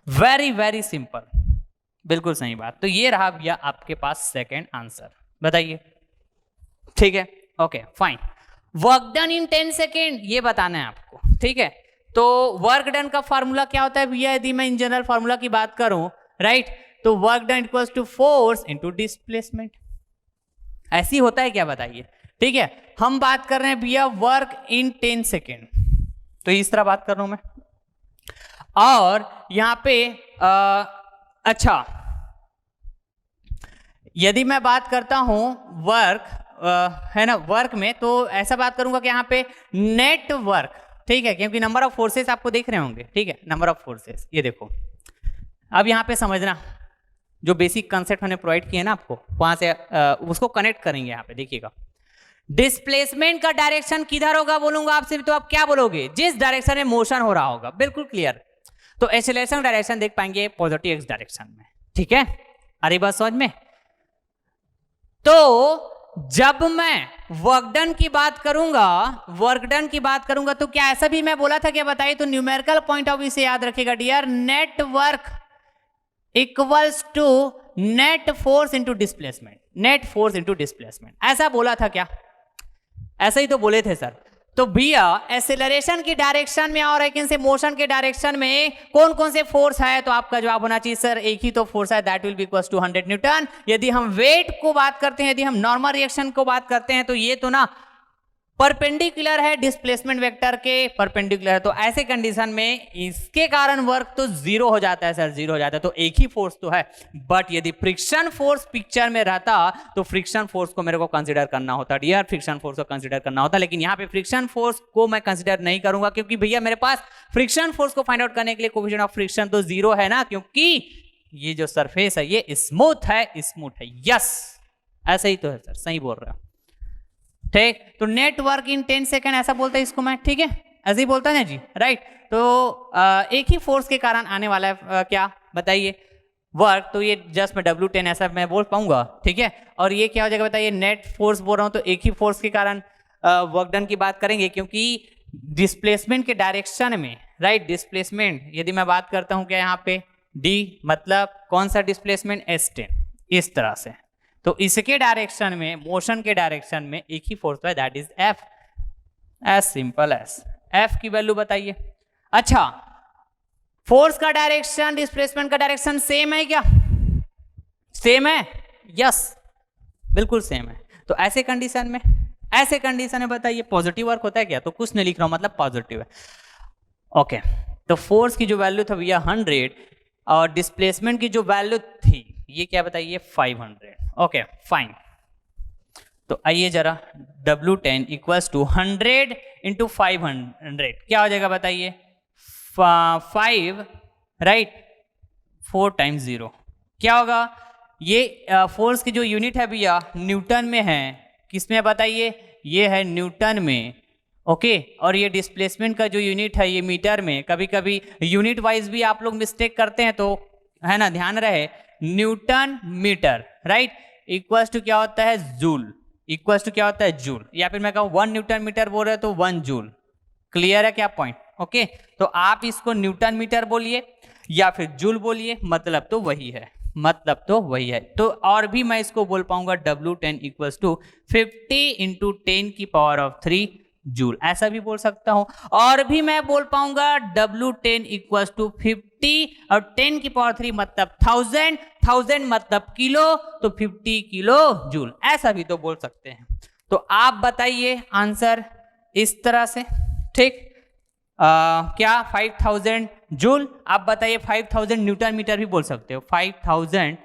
very very simple, बिल्कुल सही बात। तो ये रहा भैया आपके पास सेकेंड आंसर, बताइए, ठीक है। Okay fine. Work done in 10 second ये बताना है आपको, ठीक है। तो वर्क डन का फार्मूला क्या होता है भैया? यदि मैं इन जनरल फार्मूला की बात करूं, राइट, तो work done equals to force into displacement. ऐसी होता है क्या बताइए? ठीक है, हम बात कर रहे हैं भैया वर्क इन 10 सेकेंड, तो इस तरह बात कर रहा हूं मैं। और यहां पे अच्छा, यदि मैं बात करता हूं वर्क है ना, वर्क में, तो ऐसा बात करूंगा कि यहाँ पे नेट वर्क, ठीक है, क्योंकि नंबर ऑफ फोर्सेस आपको देख रहे होंगे, ठीक है, नंबर ऑफ फोर्सेस, ये देखो। अब यहाँ पे समझना, जो बेसिक कंसेप्ट हमने प्रोवाइड किए ना आपको, वहां से उसको कनेक्ट करेंगे। यहाँ पे देखिएगा, डिस्प्लेसमेंट का डायरेक्शन किधर होगा बोलूंगा आपसे, तो आप क्या बोलोगे? जिस डायरेक्शन में मोशन हो रहा होगा, बिल्कुल क्लियर। तो एक्सेलरेशन डायरेक्शन देख पाएंगे पॉजिटिव एक्स डायरेक्शन में, ठीक है, अरे बात समझ में। तो जब मैं वर्क डन की बात करूंगा, वर्क डन की बात करूंगा, तो क्या ऐसा भी मैं बोला था क्या बताइए? तो न्यूमेरिकल पॉइंट ऑफ व्यू से याद रखिएगा dear, net work equals to net force into displacement, net force into displacement, ऐसा बोला था क्या? ऐसा ही तो बोले थे सर। तो भैया एक्सेलरेशन की डायरेक्शन में और एक से मोशन के डायरेक्शन में कौन कौन से फोर्स है? तो आपका जवाब होना चाहिए सर एक ही तो फोर्स है, that will be equals to 100 newton. यदि हम वेट को बात करते हैं, यदि हम नॉर्मल रिएक्शन को बात करते हैं, तो ये तो ना परपेंडिकुलर है डिस्प्लेसमेंट वेक्टर के, परपेंडिकुलर है। तो ऐसे कंडीशन में इसके कारण वर्क तो 0 हो जाता है सर, 0 हो जाता है, तो एक ही फोर्स तो है। बट यदि फ्रिक्शन फोर्स पिक्चर में रहता तो फ्रिक्शन फोर्स को मेरे को कंसीडर करना होता, डियर, फ्रिक्शन फोर्स को कंसीडर करना होता। लेकिन यहाँ पे फ्रिक्शन फोर्स को मैं कंसीडर नहीं करूंगा, क्योंकि भैया मेरे पास फ्रिक्शन फोर्स को फाइंड आउट करने के लिए कोएफिशिएंट ऑफ फ्रिक्शन तो 0 है ना, क्योंकि ये जो सरफेस है ये स्मूथ है, स्मूथ है। यस, ऐसा ही तो है सर, सही बोल रहा हूं, ठीक। तो नेटवर्क इन 10 सेकेंड ऐसा बोलता है इसको मैं, ठीक है, ऐसे ही बोलता है ना जी, राइट। तो एक ही फोर्स के कारण आने वाला है क्या बताइए? वर्क। तो ये जस्ट मैं W10 ऐसा मैं बोल पाऊंगा, ठीक है। और ये क्या हो जाएगा बताइए? नेट फोर्स बोल रहा हूं, तो एक ही फोर्स के कारण वर्क डन की बात करेंगे, क्योंकि डिस्प्लेसमेंट के डायरेक्शन में, राइट, डिस्प्लेसमेंट यदि मैं बात करता हूं क्या यहाँ पे डी, मतलब कौन सा डिस्प्लेसमेंट, S10, इस तरह से, तो इसके डायरेक्शन में, मोशन के डायरेक्शन में एक ही फोर्स है, that is F, as simple as. F की वैल्यू बताइए। अच्छा, फोर्स का डायरेक्शन डिस्प्लेसमेंट का डायरेक्शन सेम है क्या? सेम है, यस, बिल्कुल सेम है। तो ऐसे कंडीशन में बताइए पॉजिटिव वर्क होता है क्या? तो कुछ नहीं लिख रहा हूं, मतलब पॉजिटिव है। ओके, तो फोर्स की जो वैल्यू था भैया 100 और डिस्प्लेसमेंट की जो वैल्यू थी ये क्या बताइए 500। ओके फाइन, तो आइए जरा W10 इक्वल्स टू 100 इंटू 500 क्या हो जाएगा बताइए? 5, राइट, 4 टाइम्स 0 क्या होगा? ये फोर्स की जो यूनिट है भैया न्यूटन में है, किसमें बताइए? ये है न्यूटन में। ओके, और ये डिस्प्लेसमेंट का जो यूनिट है ये मीटर में। कभी कभी यूनिट वाइज भी आप लोग मिस्टेक करते हैं, तो है ना, ध्यान रहे, newton metre, right, equals to क्या होता है? जूल, इक्वल्स टू क्या होता है? जूल। या फिर मैं कहूँ 1 न्यूटन मीटर बोल रहे हो तो 1 जूल। क्लियर है क्या पॉइंट? ओके, तो आप इसको न्यूटन मीटर बोलिए या फिर जूल बोलिए, मतलब तो वही है, मतलब तो वही है। तो और भी मैं इसको बोल पाऊंगा W10 इक्वल्स टू 50 इंटू 10 की पावर ऑफ 3 जूल, ऐसा भी बोल सकता हूं। और भी मैं बोल पाऊंगा W10 इक्वल्स टू 50 और 10 की पावर 3 मतलब 1000 मतलब किलो, तो 50 किलो जूल, ऐसा भी तो बोल सकते हैं। तो आप बताइए आंसर इस तरह से, ठीक। क्या 5000 जूल? आप बताइए 5000 न्यूटन मीटर भी बोल सकते हो, 5000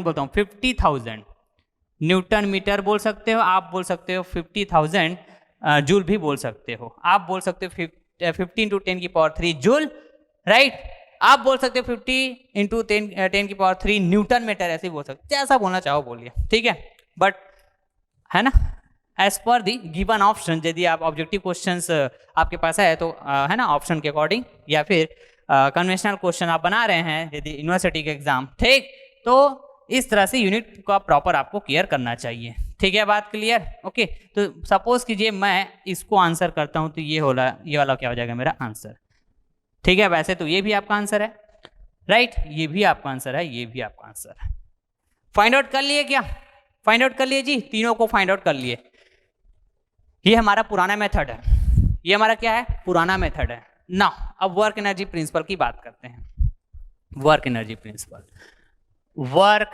बोलता हूं, 50,000 न्यूटन मीटर बोल सकते हो, आप बोल सकते हो 50,000 जूल भी बोल सकते हो, आप बोल सकते हो 50 इंटू 10 की पावर 3 जूल, राइट, आप बोल सकते हो 50 इंटू 10 की पावर 3 न्यूटन मीटर, ऐसे ही बोल सकते, जैसा बोलना चाहो बोलिए, ठीक है। बट है ना, as per the given option, यदि आप ऑब्जेक्टिव क्वेश्चंस आपके पास है तो है ना, ऑप्शन के अकॉर्डिंग, या फिर कन्वेंशनल क्वेश्चन आप बना रहे हैं यदि यूनिवर्सिटी के एग्जाम, ठीक, तो इस तरह से यूनिट का प्रॉपर आपको क्लियर करना चाहिए, ठीक है, बात क्लियर? ओके, तो सपोज कीजिए मैं इसको आंसर करता हूं, तो ये वाला क्या हो जाएगा मेरा आंसर, ठीक है। वैसे तो ये भी आपका आंसर है, राइट, ये भी आपका आंसर है, ये भी आपका आंसर है। फाइंड आउट कर लिए क्या? फाइंड आउट कर लिए जी, तीनों को फाइंड आउट कर लिए। ये हमारा पुराना मेथड है, ये हमारा क्या है? पुराना मेथड है ना। अब वर्क एनर्जी प्रिंसिपल की बात करते हैं। Work energy principle, work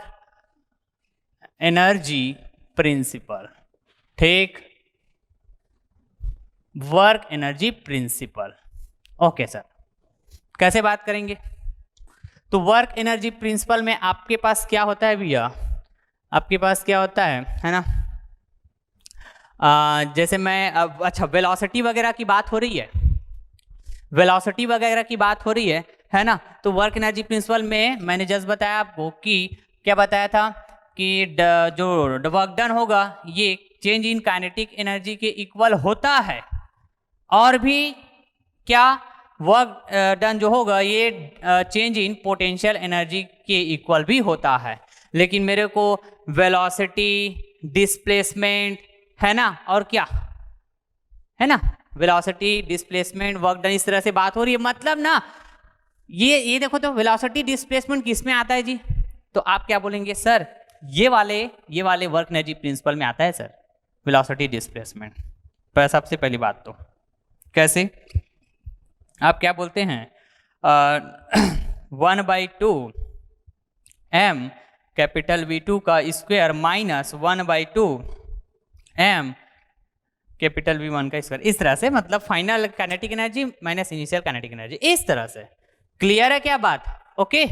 energy principle, ठीक, work energy principle. Okay sir, कैसे बात करेंगे? तो वर्क एनर्जी प्रिंसिपल में आपके पास क्या होता है भैया? आपके पास क्या होता है ना, जैसे मैं अच्छा, वेलोसिटी वगैरह की बात हो रही है, वेलोसिटी वगैरह की बात हो रही है ना। तो वर्क एनर्जी प्रिंसिपल में मैंने जस्ट बताया आपको कि क्या बताया था कि जो वर्क डन होगा ये चेंज इन काइनेटिक एनर्जी के इक्वल होता है, और भी क्या, वर्क डन जो होगा ये चेंज इन पोटेंशियल एनर्जी के इक्वल भी होता है। लेकिन मेरे को वेलोसिटी, डिस्प्लेसमेंट, है ना, और क्या है ना, वेलोसिटी, डिस्प्लेसमेंट, वर्क डन, इस तरह से बात हो रही है, मतलब ना ये देखो, तो वेलोसिटी डिस्प्लेसमेंट किस में आता है जी? तो आप क्या बोलेंगे सर, ये वाले वर्क एनर्जी प्रिंसिपल में आता है सर, वेलोसिटी डिस्प्लेसमेंट। पर सबसे पहली बात तो कैसे, आप क्या बोलते हैं 1/2 m कैपिटल V2 का square minus 1/2 m capital V1 का स्क्वायर, इस तरह से, मतलब final kinetic energy minus initial kinetic energy, इस तरह से। क्लियर है क्या बात? ओके,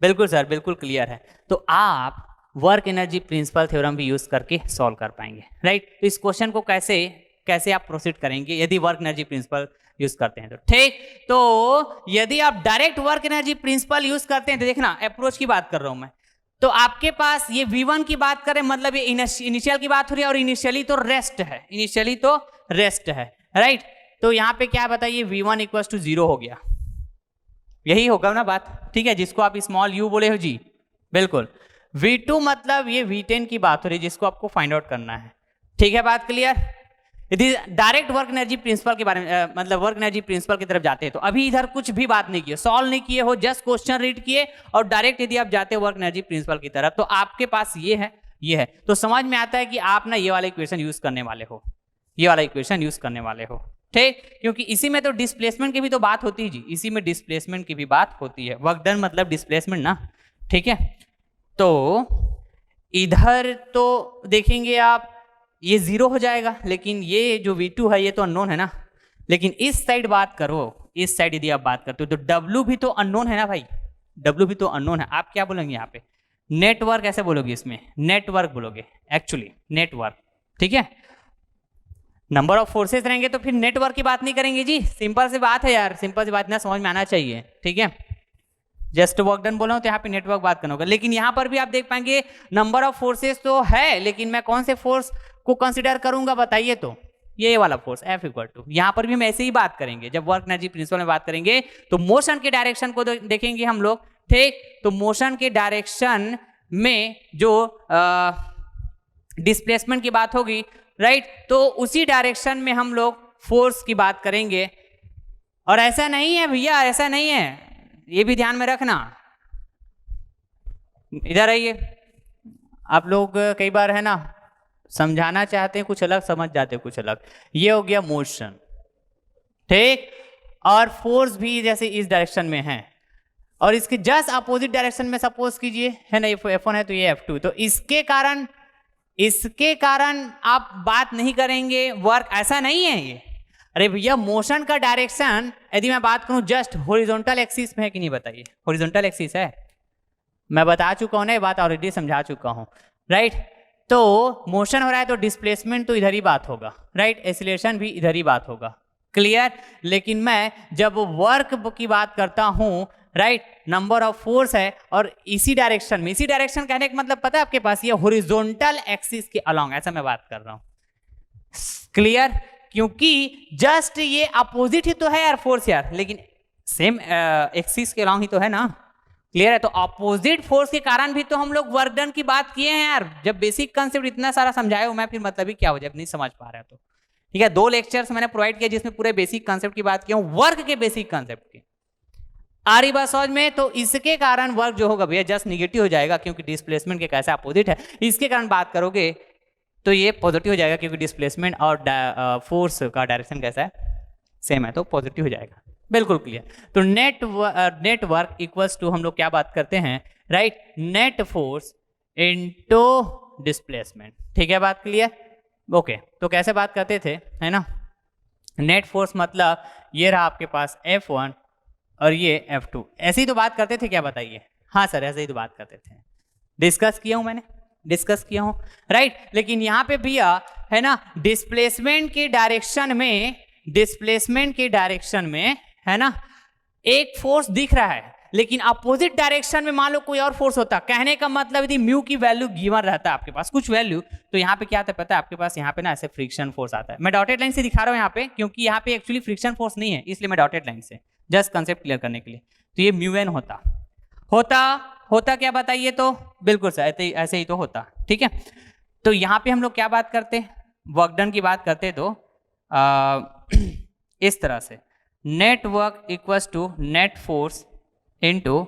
बिल्कुल सर, बिल्कुल क्लियर है। तो आप वर्क एनर्जी प्रिंसिपल थ्योरम भी यूज करके सॉल्व कर पाएंगे, राइट। तो इस क्वेश्चन को कैसे आप प्रोसीड करेंगे यदि वर्क एनर्जी प्रिंसिपल यूज करते हैं तो, ठीक। तो यदि आप direct work energy principal use करते हैं तो देखना, अप्रोच की बात कर रहा हूं मैं, तो आपके पास ये V1 की बात करें, मतलब ये इनिशियल की बात हो रही है, और इनिशियली तो रेस्ट है, इनिशियली तो रेस्ट है, राइट। तो यहां पे क्या बताइए, V1 इक्वल्स टू 0 हो गया, यही होगा ना बात, ठीक है, जिसको आप स्मॉल u बोले हो जी, बिल्कुल। V2 मतलब ये V10 की बात हो रही है, जिसको आपको फाइंड आउट करना है, ठीक है, बात क्लियर। यदि डायरेक्ट वर्क एनर्जी प्रिंसिपल के बारे में मतलब वर्क एनर्जी प्रिंसिपल की तरफ जाते हैं तो अभी इधर कुछ भी बात नहीं किए, सॉल्व नहीं किए हो, जस्ट क्वेश्चन रीड किए और डायरेक्ट यदि आप जाते हो वर्क एनर्जी प्रिंसिपल की तरफ तो आपके पास ये है तो समझ में आता है कि आप ना ये वाला इक्वेशन यूज करने वाले हो, ये वाला इक्वेशन यूज करने वाले हो, ठीक। क्योंकि इसी में तो डिस्प्लेसमेंट की भी तो बात होती है जी, इसी में डिस्प्लेसमेंट की भी बात होती है, वर्क डन मतलब डिस्प्लेसमेंट ना, ठीक है। तो इधर तो देखेंगे आप ये 0 हो जाएगा, लेकिन ये जो V2 है ये तो अननोन है ना, लेकिन इस साइड बात करो, इस साइड यदि आप बात करते हो तो W भी तो अननोन है ना भाई, W भी तो अननोन है। आप क्या बोलेंगे यहाँ पे, नेटवर्क ऐसे बोलोगे, इसमें नेटवर्क बोलोगे, एक्चुअली नेटवर्क, ठीक है। नंबर ऑफ फोर्सेस रहेंगे तो फिर नेटवर्क की बात नहीं करेंगे जी, सिंपल सी बात है यार, सिंपल सी बात ना समझ में आना चाहिए, ठीक है। जस्ट वर्क डन बोला हूं तो यहाँ पे नेटवर्क बात करना होगा, लेकिन यहाँ पर भी आप देख पाएंगे नंबर ऑफ फोर्सेस तो है, लेकिन मैं कौन से फोर्स को कंसिडर करूंगा बताइए, तो ये वाला फोर्स F इक्वल टू, यहाँ पर भी हम ऐसे ही बात करेंगे, जब वर्क एनर्जी प्रिंसिपल में बात करेंगे तो मोशन के डायरेक्शन को देखेंगे हम लोग, ठीक। तो मोशन के डायरेक्शन में जो डिस्प्लेसमेंट की बात होगी, राइट, तो उसी डायरेक्शन में हम लोग फोर्स की बात करेंगे। और ऐसा नहीं है भैया, ऐसा नहीं है, ये भी ध्यान में रखना, इधर आइए, आप लोग कई बार है ना समझाना चाहते हैं कुछ अलग, समझ जाते हैं कुछ अलग। ये हो गया मोशन, ठीक, और फोर्स भी जैसे इस डायरेक्शन में है और इसके जस्ट अपोजिट डायरेक्शन में सपोज कीजिए है ना, ये F1 है तो ये F2, तो इसके कारण आप बात नहीं करेंगे वर्क, ऐसा नहीं है ये। अरे भैया मोशन का डायरेक्शन यदि मैं बात करूं जस्ट हॉरिजॉन्टल एक्सिस में है कि नहीं बताइए, हॉरिजॉन्टल एक्सिस है, मैं बता चुका हूं ना, ये बात ऑलरेडी समझा चुका हूं, राइट। तो मोशन हो रहा है तो डिस्प्लेसमेंट तो इधर ही बात होगा, राइट, एक्सीलरेशन भी इधर ही बात होगा, क्लियर। लेकिन मैं जब वर्क की बात करता हूं, राइट, नंबर ऑफ फोर्स है और इसी डायरेक्शन में, इसी डायरेक्शन कहने का मतलब पता है आपके पास, ये हॉरिजॉन्टल एक्सिस के अलोंग, ऐसा मैं बात कर रहा हूं, क्लियर। क्योंकि जस्ट ये अपोजिट ही तो है यार फोर्स यार, लेकिन सेम एक्सिस के अलोंग ही तो है ना, क्लियर है। तो अपोजिट फोर्स के कारण भी तो हम लोग वर्क डन की बात किए हैं यार, जब बेसिक कंसेप्ट इतना सारा समझाया हूं मैं, फिर मतलब ही क्या हो जाए नहीं समझ पा रहा है तो, ठीक है। 2 लेक्चर्स मैंने प्रोवाइड किया जिसमें पूरे बेसिक कंसेप्ट की बात किया हूं, वर्क के बेसिक कंसेप्ट की, आ रही बात समझ में। तो इसके कारण वर्क जो होगा भैया जस्ट निगेटिव हो जाएगा, क्योंकि डिस्प्लेसमेंट के कैसे अपोजिट है, इसके कारण बात करोगे तो ये पॉजिटिव हो जाएगा, क्योंकि डिस्प्लेसमेंट और फोर्स का डायरेक्शन कैसा है, सेम है, तो पॉजिटिव हो जाएगा, बिल्कुल क्लियर। तो नेटवर्क इक्वल्स टू हम लोग क्या बात करते हैं, right, net force into displacement, ठीक है, बात क्लियर, ओके। तो कैसे बात करते थे, है ना, नेट फोर्स मतलब ये रहा आपके पास F1 और ये F2, ऐसे ही तो बात करते थे क्या बताइए, हाँ सर ऐसे ही तो बात करते थे, डिस्कस किया हूं मैंने, डिस्कस किया हूं, राइट। लेकिन यहां पे भैया है ना डिस्प्लेसमेंट के डायरेक्शन में, डिस्प्लेसमेंट के डायरेक्शन में है ना एक फोर्स दिख रहा है, लेकिन अपोजिट डायरेक्शन में मान लो कोई और फोर्स होता, कहने का मतलब यदि म्यू की वैल्यू गिवन रहता है आपके पास कुछ वैल्यू, तो यहाँ पे क्या आता है पता है आपके पास, यहाँ पे ना ऐसे फ्रिक्शन फोर्स आता है। मैं डॉटेड लाइन से दिखा रहा हूँ यहाँ पे, क्योंकि यहाँ पे एक्चुअली फ्रिक्शन फोर्स नहीं है, इसलिए मैं डॉटेड लाइन से जस्ट कंसेप्ट क्लियर करने के लिए। तो ये म्यू एन होता क्या बताइए, तो बिल्कुल सर ऐसे ही तो होता, ठीक है। तो यहाँ पे हम लोग क्या बात करते, वर्क डन की बात करते, तो इस तरह से net work equals to net force into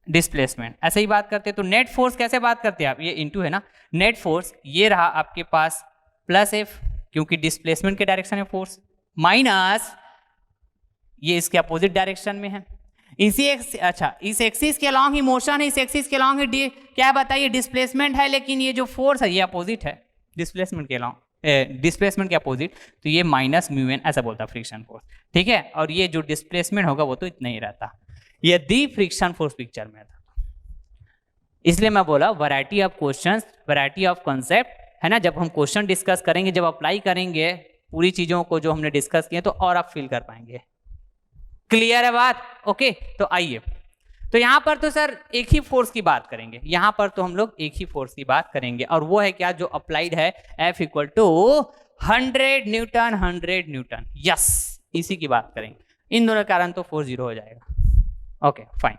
displacement, ऐसे ही बात करते। तो नेट फोर्स कैसे बात करते हैं आप, ये इनटू है ना, नेट फोर्स ये रहा आपके पास प्लस F, क्योंकि डिस्प्लेसमेंट के डायरेक्शन में फोर्स, माइनस ये इसके अपोजिट डायरेक्शन में है, इस एक्सिस के अलॉन्ग ही मोशन है, इस एक्सिस के अलॉन्ग ही क्या बताइए डिस्प्लेसमेंट है, लेकिन ये जो फोर्स है ये अपोजिट है डिस्प्लेसमेंट के अलॉन्ग, डिस्प्लेसमेंट के अपोजिट, तो ये माइनस म्यू एन ऐसा बोलता फ्रिक्शन फोर्स, ठीक है। और ये जो डिस्प्लेसमेंट होगा वो तो इतना ही रहता यदि फ्रिक्शन फोर्स पिक्चर में था, इसलिए मैं बोला variety of questions, variety of concept, है ना। जब हम क्वेश्चन डिस्कस करेंगे, जब अप्लाई करेंगे पूरी चीजों को जो हमने डिस्कस किए, तो और आप फील कर पाएंगे, क्लियर है बात, ओके। तो आइए, तो यहां पर तो सर एक ही फोर्स की बात करेंगे, यहां पर तो हम लोग एक ही फोर्स की बात करेंगे, और वो है क्या, जो अप्लाइड है F equal to 100 newton, 100 newton, yes, इसी की बात करेंगे। इन दोनों कारण तो फोर्स 0 हो जाएगा, ओके फाइन,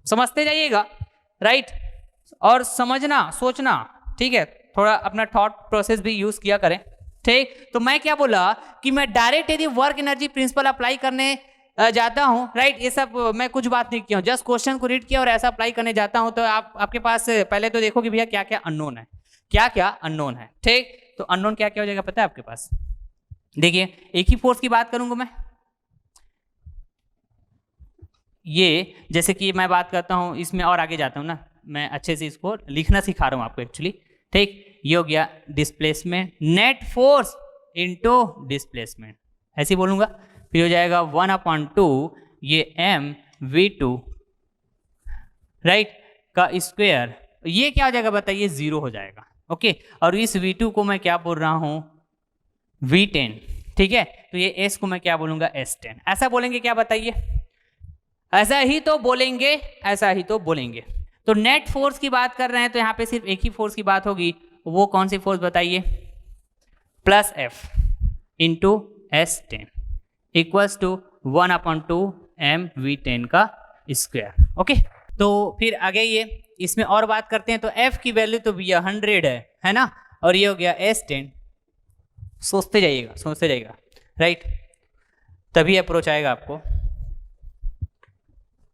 समझते जाइएगा, राइट। और समझना, सोचना, ठीक है, थोड़ा अपना थॉट प्रोसेस भी यूज किया करें, ठीक, तो मैं क्या बोला कि मैं डायरेक्ट यदि वर्क एनर्जी प्रिंसिपल अप्लाई करने जाता हूं, राइट, ये सब मैं कुछ बात नहीं किया हूं, जस्ट क्वेश्चन को रीड किया और ऐसा अप्लाई करने जाता हूं, तो आपके पास पहले तो देखो कि भैया क्या क्या अननोन है, क्या क्या अननोन है। ठीक, तो अननोन क्या क्या हो जाएगा पता है आपके पास? देखिए, एक ही फोर्स की बात करूंगा मैं, ये जैसे कि मैं बात करता हूं, इसमें और आगे जाता हूं ना, मैं अच्छे से इसको लिखना सिखा रहा हूं आपको एक्चुअली। ठीक, ये हो गया displacement, net force into displacement, ऐसे ही बोलूंगा। फिर हो जाएगा 1/2 ये mv2 राइट का स्क्वायर, ये क्या हो जाएगा बताइए? 0 हो जाएगा। ओके, और इस v2 को मैं क्या बोल रहा हूं? v10। ठीक है, तो ये s को मैं क्या बोलूंगा? s10। ऐसा बोलेंगे क्या बताइए? ऐसा ही तो बोलेंगे, ऐसा ही तो बोलेंगे। तो नेट फोर्स की बात कर रहे हैं तो यहां पे सिर्फ एक ही फोर्स की बात होगी, वो कौन सी फोर्स बताइए? Plus F into s10 equals to 1/2 mv10 का स्क्वायर। ओके, तो फिर आगे ये इसमें और बात करते हैं, तो f की वैल्यू तो भैया 100 है ना, और ये हो गया s10। सोचते जाइएगा राइट, तभी अप्रोच आएगा आपको।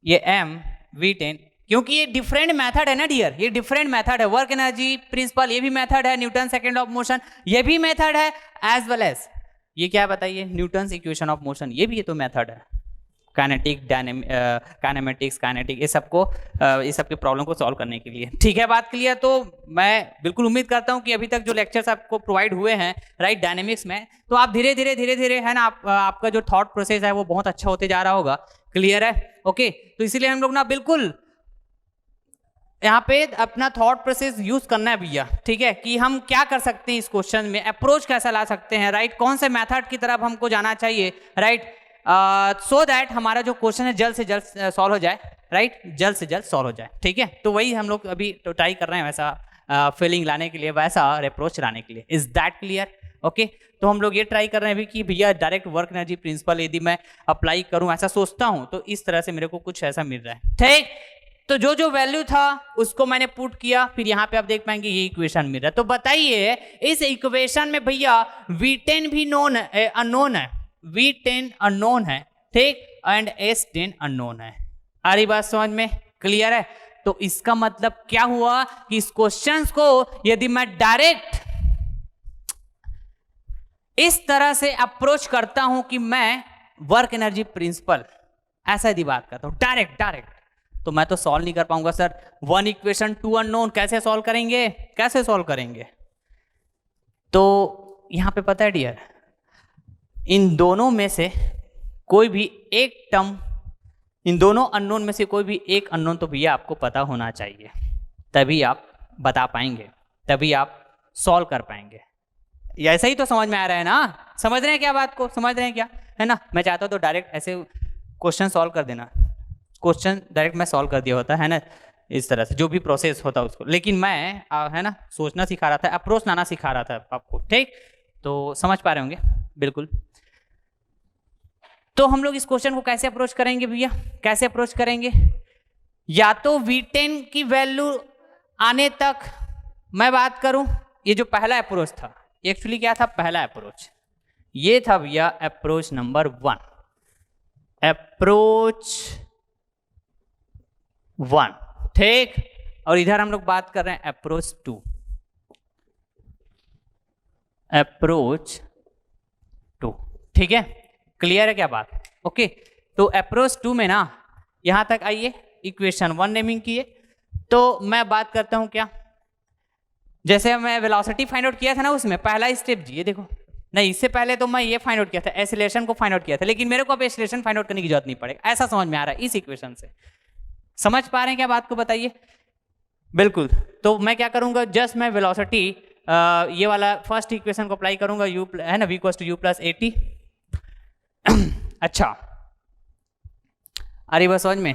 ये mv10, क्योंकि ये डिफरेंट मेथड है ना डियर, ये डिफरेंट मेथड है। वर्क एनर्जी प्रिंसिपल ये भी मेथड है, न्यूटन सेकंड ऑफ मोशन ये भी मेथड है, एज वेल एज ये क्या बताइए? न्यूटन इक्वेशन ऑफ मोशन, ये भी ये तो मेथड है। काइनेटिक, काइनेमेटिक्स, काइनेटिक, ये सबके प्रॉब्लम को सॉल्व करने के लिए। ठीक है, बात क्लियर? तो मैं बिल्कुल उम्मीद करता हूं कि अभी तक जो लेक्चर्स आपको प्रोवाइड हुए हैं राइट डायनेमिक्स में, तो आप धीरे धीरे है ना, आपका जो थॉट प्रोसेस है वो बहुत अच्छा होते जा रहा होगा। क्लियर है? ओके, तो इसीलिए हम लोग ना बिल्कुल यहाँ पे अपना थॉट प्रोसेस यूज करना है भैया। ठीक है, कि हम क्या कर सकते हैं इस क्वेश्चन में, अप्रोच कैसा ला सकते हैं, राइट, कौन से मेथड की तरफ हमको जाना चाहिए, राइट, सो दैट हमारा जो क्वेश्चन है जल्द से जल्द सॉल्व हो जाए, राइट, जल्द से जल्द सॉल्व हो जाए। ठीक है, तो वही हम लोग अभी तो ट्राई कर रहे हैं, वैसा फीलिंग लाने के लिए, वैसा अप्रोच लाने के लिए। Is that clear? ओके, तो हम लोग ये ट्राई कर रहे हैं अभी कि भैया डायरेक्ट वर्क एनर्जी प्रिंसिपल यदि मैं अप्लाई करूं, ऐसा सोचता हूं, तो इस तरह से मेरे को कुछ ऐसा मिल रहा है। ठीक, तो जो वैल्यू था उसको मैंने पुट किया, फिर यहाँ पे आप देख पाएंगे ये इक्वेशन मिल रहा है। तो बताइए इस इक्वेशन में भैया v10 भी अननोन है, v10 अननोन है, ठीक, एंड s10 अननोन है। आ रही बात समझ में? क्लियर है? तो इसका मतलब क्या हुआ कि इस क्वेश्चन को यदि मैं डायरेक्ट इस तरह से अप्रोच करता हूं कि मैं वर्क एनर्जी प्रिंसिपल ऐसा यदि बात करता हूं डायरेक्ट, तो मैं तो सॉल्व नहीं कर पाऊंगा सर। 1 इक्वेशन 2 अननोन कैसे सॉल्व करेंगे? तो यहां पे पता है डियर, इन दोनों में से कोई भी एक टर्म, इन दोनों अननोन में से कोई भी एक अननोन तो भैया आपको पता होना चाहिए, तभी आप बता पाएंगे, तभी आप सॉल्व कर पाएंगे। ऐसा ही तो समझ में आ रहा है ना? समझ रहे हैं क्या बात को? समझ रहे हैं क्या? है ना? मैं चाहता हूं तो डायरेक्ट ऐसे क्वेश्चन सॉल्व कर देना, क्वेश्चन डायरेक्ट मैं सॉल्व कर दिया होता है ना, इस तरह से जो भी प्रोसेस होता है उसको, लेकिन मैं है ना सोचना सिखा रहा था, अप्रोच लाना सिखा रहा था आपको। ठीक, तो समझ पा रहे होंगे बिल्कुल। तो हम लोग इस क्वेश्चन को कैसे अप्रोच करेंगे भैया? कैसे अप्रोच करेंगे? या तो v10 की वैल्यू आने तक मैं बात करूं, ये जो पहला अप्रोच था, एक्चुअली क्या था पहला अप्रोच? ये था भैया अप्रोच नंबर 1, अप्रोच 1। ठीक, और इधर हम लोग बात कर रहे हैं अप्रोच 2, अप्रोच 2। ठीक है, क्लियर है क्या बात? ओके, तो अप्रोच 2 में ना यहां तक आइए, इक्वेशन 1 नेमिंग किए, तो मैं बात करता हूं क्या, जैसे मैं वेलोसिटी फाइंड आउट किया था ना, उसमें पहला स्टेप जी ये देखो, नहीं इससे पहले तो मैं ये फाइंड आउट किया था, एक्सीलरेशन को फाइंड आउट किया था, लेकिन मेरे को अब एक्सीलरेशन फाइंड आउट करने की जरूरत नहीं पड़ेगा। ऐसा समझ में आ रहा है इस इक्वेशन से? समझ पा रहे हैं क्या बात को? बताइए। बिल्कुल, तो मैं क्या करूंगा, जस्ट मैं वेलोसिटी ये वाला फर्स्ट इक्वेशन को अप्लाई करूंगा, u है ना, v = u + at। अच्छा, अरे बस समझ में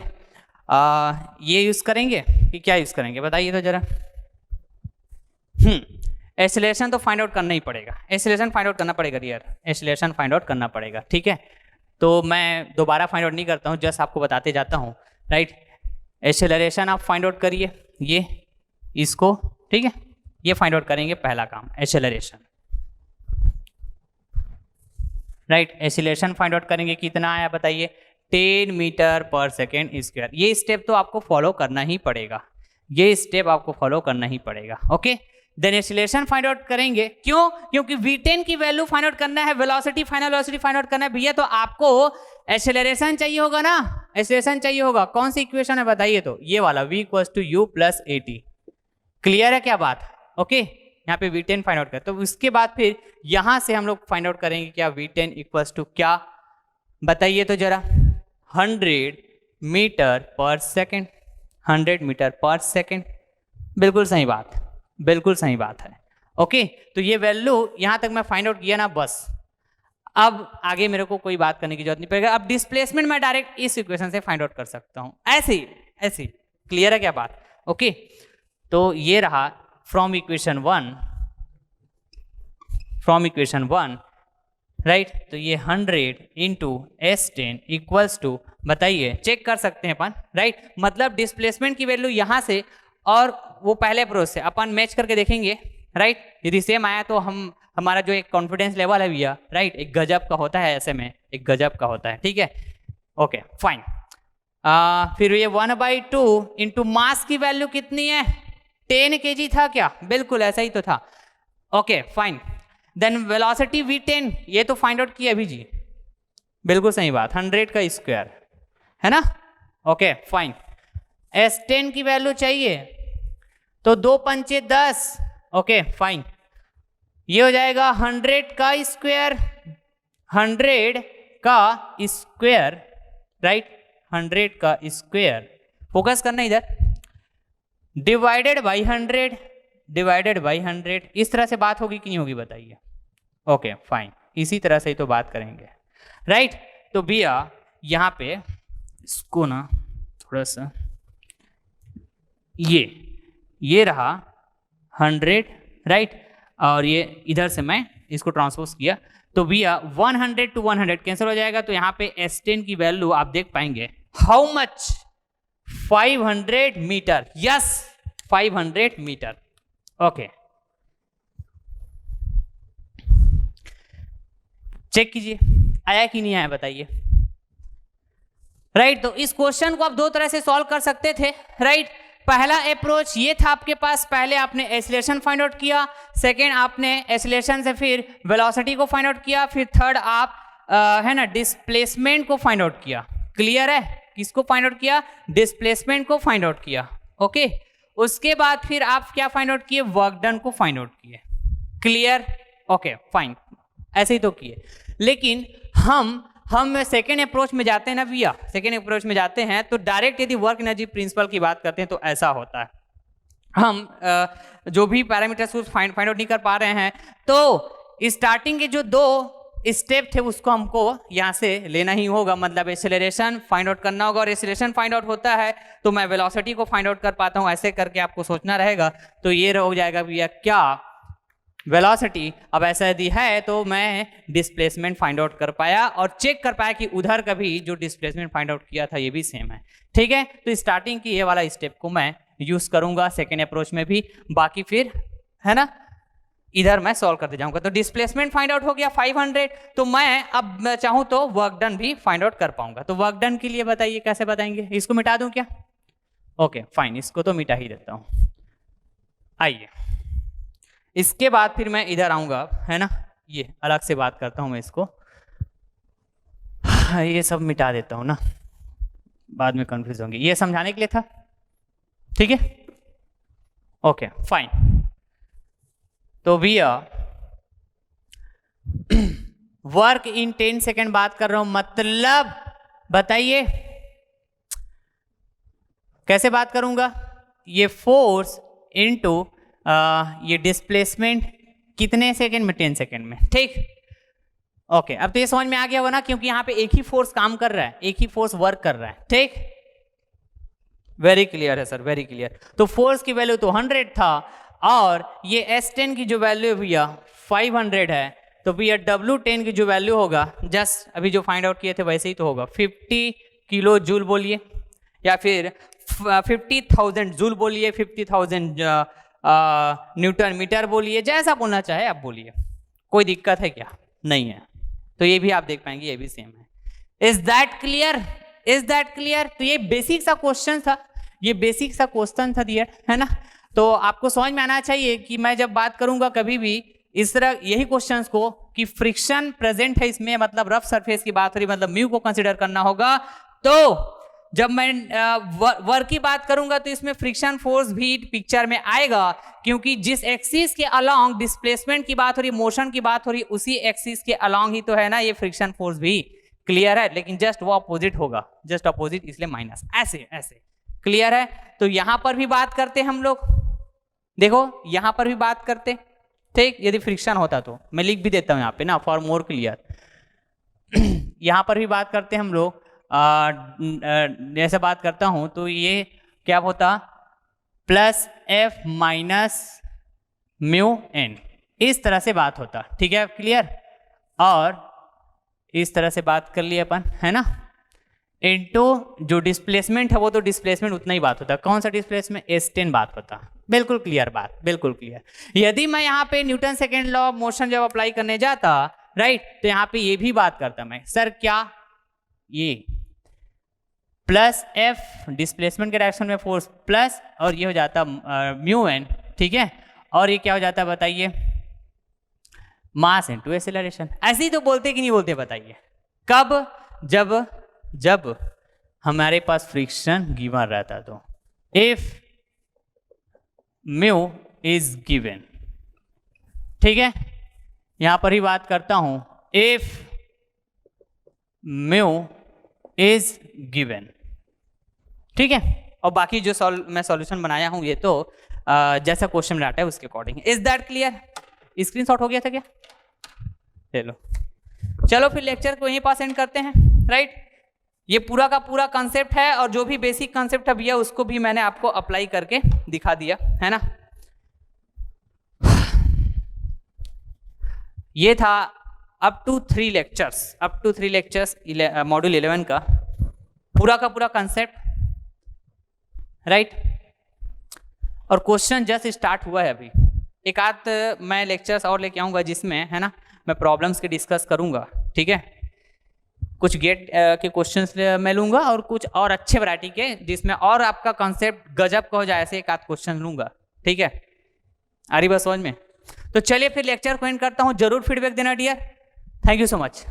ये यूज करेंगे कि क्या यूज करेंगे बताइए तो जरा। एक्सीलरेशन तो फाइंड आउट करना ही पड़ेगा, एक्सीलरेशन फाइंड आउट करना पड़ेगा डियर, एक्सीलरेशन फाइंड आउट करना पड़ेगा। ठीक है, तो मैं दोबारा फाइंड आउट नहीं करता हूँ, जस्ट आपको बताते जाता हूँ, राइट। एक्सीलरेशन आप फाइंड आउट करिए, ये इसको, ठीक है, ये फाइंड आउट करेंगे पहला काम, acceleration. Right. Acceleration find out करेंगे, कितना आया बताइए, 10 मीटर पर सेकेंड स्क्वायर। ये स्टेप तो आपको फॉलो करना ही पड़ेगा, ये स्टेप आपको फॉलो करना ही पड़ेगा। Okay, then acceleration find out करेंगे, क्यों? क्योंकि v10 की वैल्यू फाइंड आउट करना है, velocity, final velocity find out करना है भैया, तो आपको एक्सीलरेशन चाहिए होगा ना, एक्सीलरेशन चाहिए होगा। कौन सी इक्वेशन है बताइए, तो ये वाला v = u + at। क्लियर है क्या बात? ओके, यहाँ पे v10 फाइंड आउट कर, तो उसके बाद फिर यहां से हम लोग फाइंड आउट करेंगे क्या, v10 = क्या बताइए तो जरा, 100 metre per second, 100 metre per second. बिल्कुल सही बात, बिल्कुल सही बात है। ओके, तो ये वैल्यू यहां तक मैं फाइंड आउट किया ना, बस अब आगे मेरे को कोई बात करने की जरूरत नहीं पड़ेगा। अब डिस्प्लेसमेंट मैं डायरेक्ट इस इक्वेशन से फाइंड आउट कर सकता हूं, ऐसे ऐसे। क्लियर है क्या बात? ओके, तो ये रहा फ्रॉम इक्वेशन 1, राइट। तो ये 100 × S10 = बताइए, चेक कर सकते हैं अपन, राइट। मतलब डिस्प्लेसमेंट की वैल्यू यहां से और वो पहले अप्रोच से अपन मैच करके देखेंगे, राइट। यदि सेम आया तो हमारा जो एक कॉन्फिडेंस लेवल है भैया, राइट, एक गजब का होता है, ऐसे में एक गजब का होता है, ठीक है। Okay fine. फिर ये 1/2 × मास की वैल्यू कितनी है, 10 kg था क्या? बिल्कुल ऐसा ही तो था। Okay fine. Then velocity v10, ये तो फाइंड आउट किया अभी जी, बिल्कुल सही बात, 100 का स्क्वायर है ना। Okay fine. S10 की वैल्यू चाहिए, तो 2 पंचे 10। ओके फाइन, ये हो जाएगा 100 का स्क्वायर, 100 का स्क्वायर, राइट, 100 का स्क्वायर, फोकस करना इधर, डिवाइडेड बाई 100। इस तरह से बात होगी कि नहीं होगी बताइए? ओके फाइन, इसी तरह से ही तो बात करेंगे, राइट। तो भैया यहाँ पे इसको ना थोड़ा सा, ये रहा 100, राइट, और ये इधर से मैं इसको ट्रांसपोज किया, तो भैया 100 to 100 कैंसिल हो जाएगा। तो यहाँ पे S10 की वैल्यू आप देख पाएंगे, how much, 500 metre. Yes, 500 metre. Okay, check कीजिए आया कि नहीं आया बताइए, राइट। तो इस क्वेश्चन को आप दो तरह से सॉल्व कर सकते थे, राइट। पहला अप्रोच ये था आपके पास, पहले आपने एक्सीलरेशन फाइंड आउट किया, सेकेंड आपने एक्सीलरेशन से फिर वेलोसिटी को फाइंड आउट किया, फिर थर्ड आप है ना डिस्प्लेसमेंट को फाइंड आउट किया। क्लियर है? किसको फाइंड आउट किया? डिस्प्लेसमेंट को फाइंड आउट किया। ओके, उसके बाद फिर आप क्या फाइंड आउट किए? वर्क डन को फाइंड आउट किए। क्लियर? ओके फाइन, ऐसे ही तो किए। लेकिन हम सेकेंड अप्रोच में जाते हैं ना भैया, सेकेंड अप्रोच में जाते हैं तो डायरेक्ट यदि वर्क एनर्जी प्रिंसिपल की बात करते हैं तो ऐसा होता है, हम जो भी पैरामीटर्स फाइंड आउट नहीं कर पा रहे हैं, तो स्टार्टिंग के जो 2 स्टेप थे उसको हमको यहाँ से लेना ही होगा। मतलब एक्सेलरेशन फाइंड आउट करना होगा, और एक्सेलरेशन फाइंड आउट होता है तो मैं वेलोसिटी को फाइंड आउट कर पाता हूँ, ऐसे करके आपको सोचना रहेगा। तो ये हो जाएगा भैया क्या, वेलोसिटी। अब ऐसा यदि है तो मैं डिस्प्लेसमेंट फाइंड आउट कर पाया और चेक कर पाया कि उधर का भी जो डिस्प्लेसमेंट फाइंड आउट किया था ये भी सेम है। ठीक है, तो स्टार्टिंग की ये वाला स्टेप को मैं यूज करूंगा सेकेंड अप्रोच में भी, बाकी फिर है ना इधर मैं सॉल्व करते जाऊंगा। तो डिस्प्लेसमेंट फाइंड आउट हो गया 500, तो मैं अब मैं चाहूं तो वर्क डन भी फाइंड आउट कर पाऊंगा। तो वर्क डन के लिए बताइए कैसे बताएंगे? इसको मिटा दूं क्या? ओके फाइन, इसको तो मिटा ही देता हूं। आइए, इसके बाद फिर मैं इधर आऊंगा, है ना, ये अलग से बात करता हूं मैं इसको, ये सब मिटा देता हूं ना, बाद में कंफ्यूज होंगे। ये समझाने के लिए था, ठीक है। ओके फाइन, तो भैया वर्क इन 10 सेकेंड बात कर रहा हूं, मतलब बताइए कैसे बात करूंगा? ये फोर्स इनटू ये डिस्प्लेसमेंट कितने सेकेंड में? 10 सेकेंड में, ठीक। ओके, अब तो ये समझ में आ गया होगा ना, क्योंकि यहां पे एक ही फोर्स काम कर रहा है, एक ही फोर्स वर्क कर रहा है, ठीक। वेरी क्लियर है सर, वेरी क्लियर। तो फोर्स की वैल्यू तो 100 था, और ये S10 की जो वैल्यू है भैया 500 है, तो भैया W10 की जो वैल्यू होगा, जस्ट अभी जो फाइंड आउट किए थे वैसे ही तो होगा, 50 किलो जूल बोलिए, या फिर 50,000 जूल बोलिए, 50,000 न्यूटन मीटर बोलिए, जैसा बोलना चाहे आप बोलिए, कोई दिक्कत है क्या? नहीं है। तो ये भी आप देख पाएंगे, ये भी सेम है। Is that clear? Is that clear? तो ये बेसिक सा क्वेश्चन था, ये बेसिक सा क्वेश्चन था दियर, है ना। तो आपको समझ में आना चाहिए कि मैं जब बात करूंगा कभी भी इस तरह यही क्वेश्चंस को कि फ्रिक्शन प्रेजेंट है इसमें, मतलब रफ सरफेस की बात हो रही, मतलब म्यू को कंसीडर करना होगा। तो जब मैं वर्क की बात करूंगा तो इसमें फ्रिक्शन फोर्स भी पिक्चर में आएगा, क्योंकि जिस एक्सिस के अलोंग डिस्प्लेसमेंट की बात हो रही, मोशन की बात हो रही, उसी एक्सिस के अलोंग ही तो है ना ये फ्रिक्शन फोर्स भी। क्लियर है? लेकिन जस्ट वो अपोजिट होगा, जस्ट अपोजिट, इसलिए माइनस, ऐसे ऐसे। क्लियर है? तो यहां पर भी बात करते हम लोग, देखो यहां पर भी बात करते, ठीक। यदि फ्रिक्शन होता तो मैं लिख भी देता हूं यहाँ पे ना फॉर मोर क्लियर। यहां पर भी बात करते हम लोग, जैसे बात करता हूं तो ये क्या होता, plus F minus mu N, इस तरह से बात होता, ठीक है। क्लियर? और इस तरह से बात कर लिए अपन, है ना। इनटू जो डिस्प्लेसमेंट है वो तो डिस्प्लेसमेंट उतना ही बात होता है। कौन सा डिस्प्लेसमेंट? S10 बात होता। बिल्कुल क्लियर बात, बिल्कुल क्लियर। यदि मैं यहाँ पे Newton second law of motion जब अप्लाई करने जाता, राइट, तो यहाँ पे ये भी बात करता मैं, सर क्या ये प्लस एफ डिस्प्लेसमेंट के डायरेक्शन में फोर्स प्लस, और ये हो जाता म्यू एन, ठीक है। और ये क्या हो जाता बताइए, मास इनटू एक्सेलरेशन। ऐसे ही तो बोलते कि नहीं बोलते बताइए। कब? जब हमारे पास फ्रिक्शन गिवन रहता, तो इफ म्यू इज गिवन, ठीक है। यहां पर ही बात करता हूं, इफ म्यू इज गिवन, ठीक है। और बाकी जो मैं सॉल्यूशन बनाया हूं ये तो जैसा क्वेश्चन में आता है उसके according. Is that clear? Screenshot हो गया था क्या? ले लो। चलो फिर लेक्चर को यहीं पास एंड करते हैं, राइट। ये पूरा का पूरा कंसेप्ट है, और जो भी बेसिक कंसेप्ट है भैया उसको भी मैंने आपको अप्लाई करके दिखा दिया, है ना। ये था अप टू 3 लेक्चर्स मॉड्यूल 11 का पूरा कंसेप्ट, राइट। और क्वेश्चन जस्ट स्टार्ट हुआ है अभी। एक आध मैं लेक्चर्स और लेके आऊंगा जिसमें, है ना, मैं प्रॉब्लम्स के डिस्कस करूंगा, ठीक है। कुछ गेट के क्वेश्चंस मैं लूंगा और कुछ और अच्छे वैरायटी के जिसमें और आपका कॉन्सेप्ट गजब का हो जाए, ऐसे एक आध क्वेश्चन लूंगा, ठीक है। आ रही बात समझ में? तो चलिए फिर लेक्चर को एंड करता हूं। जरूर फीडबैक देना dear. Thank you so much.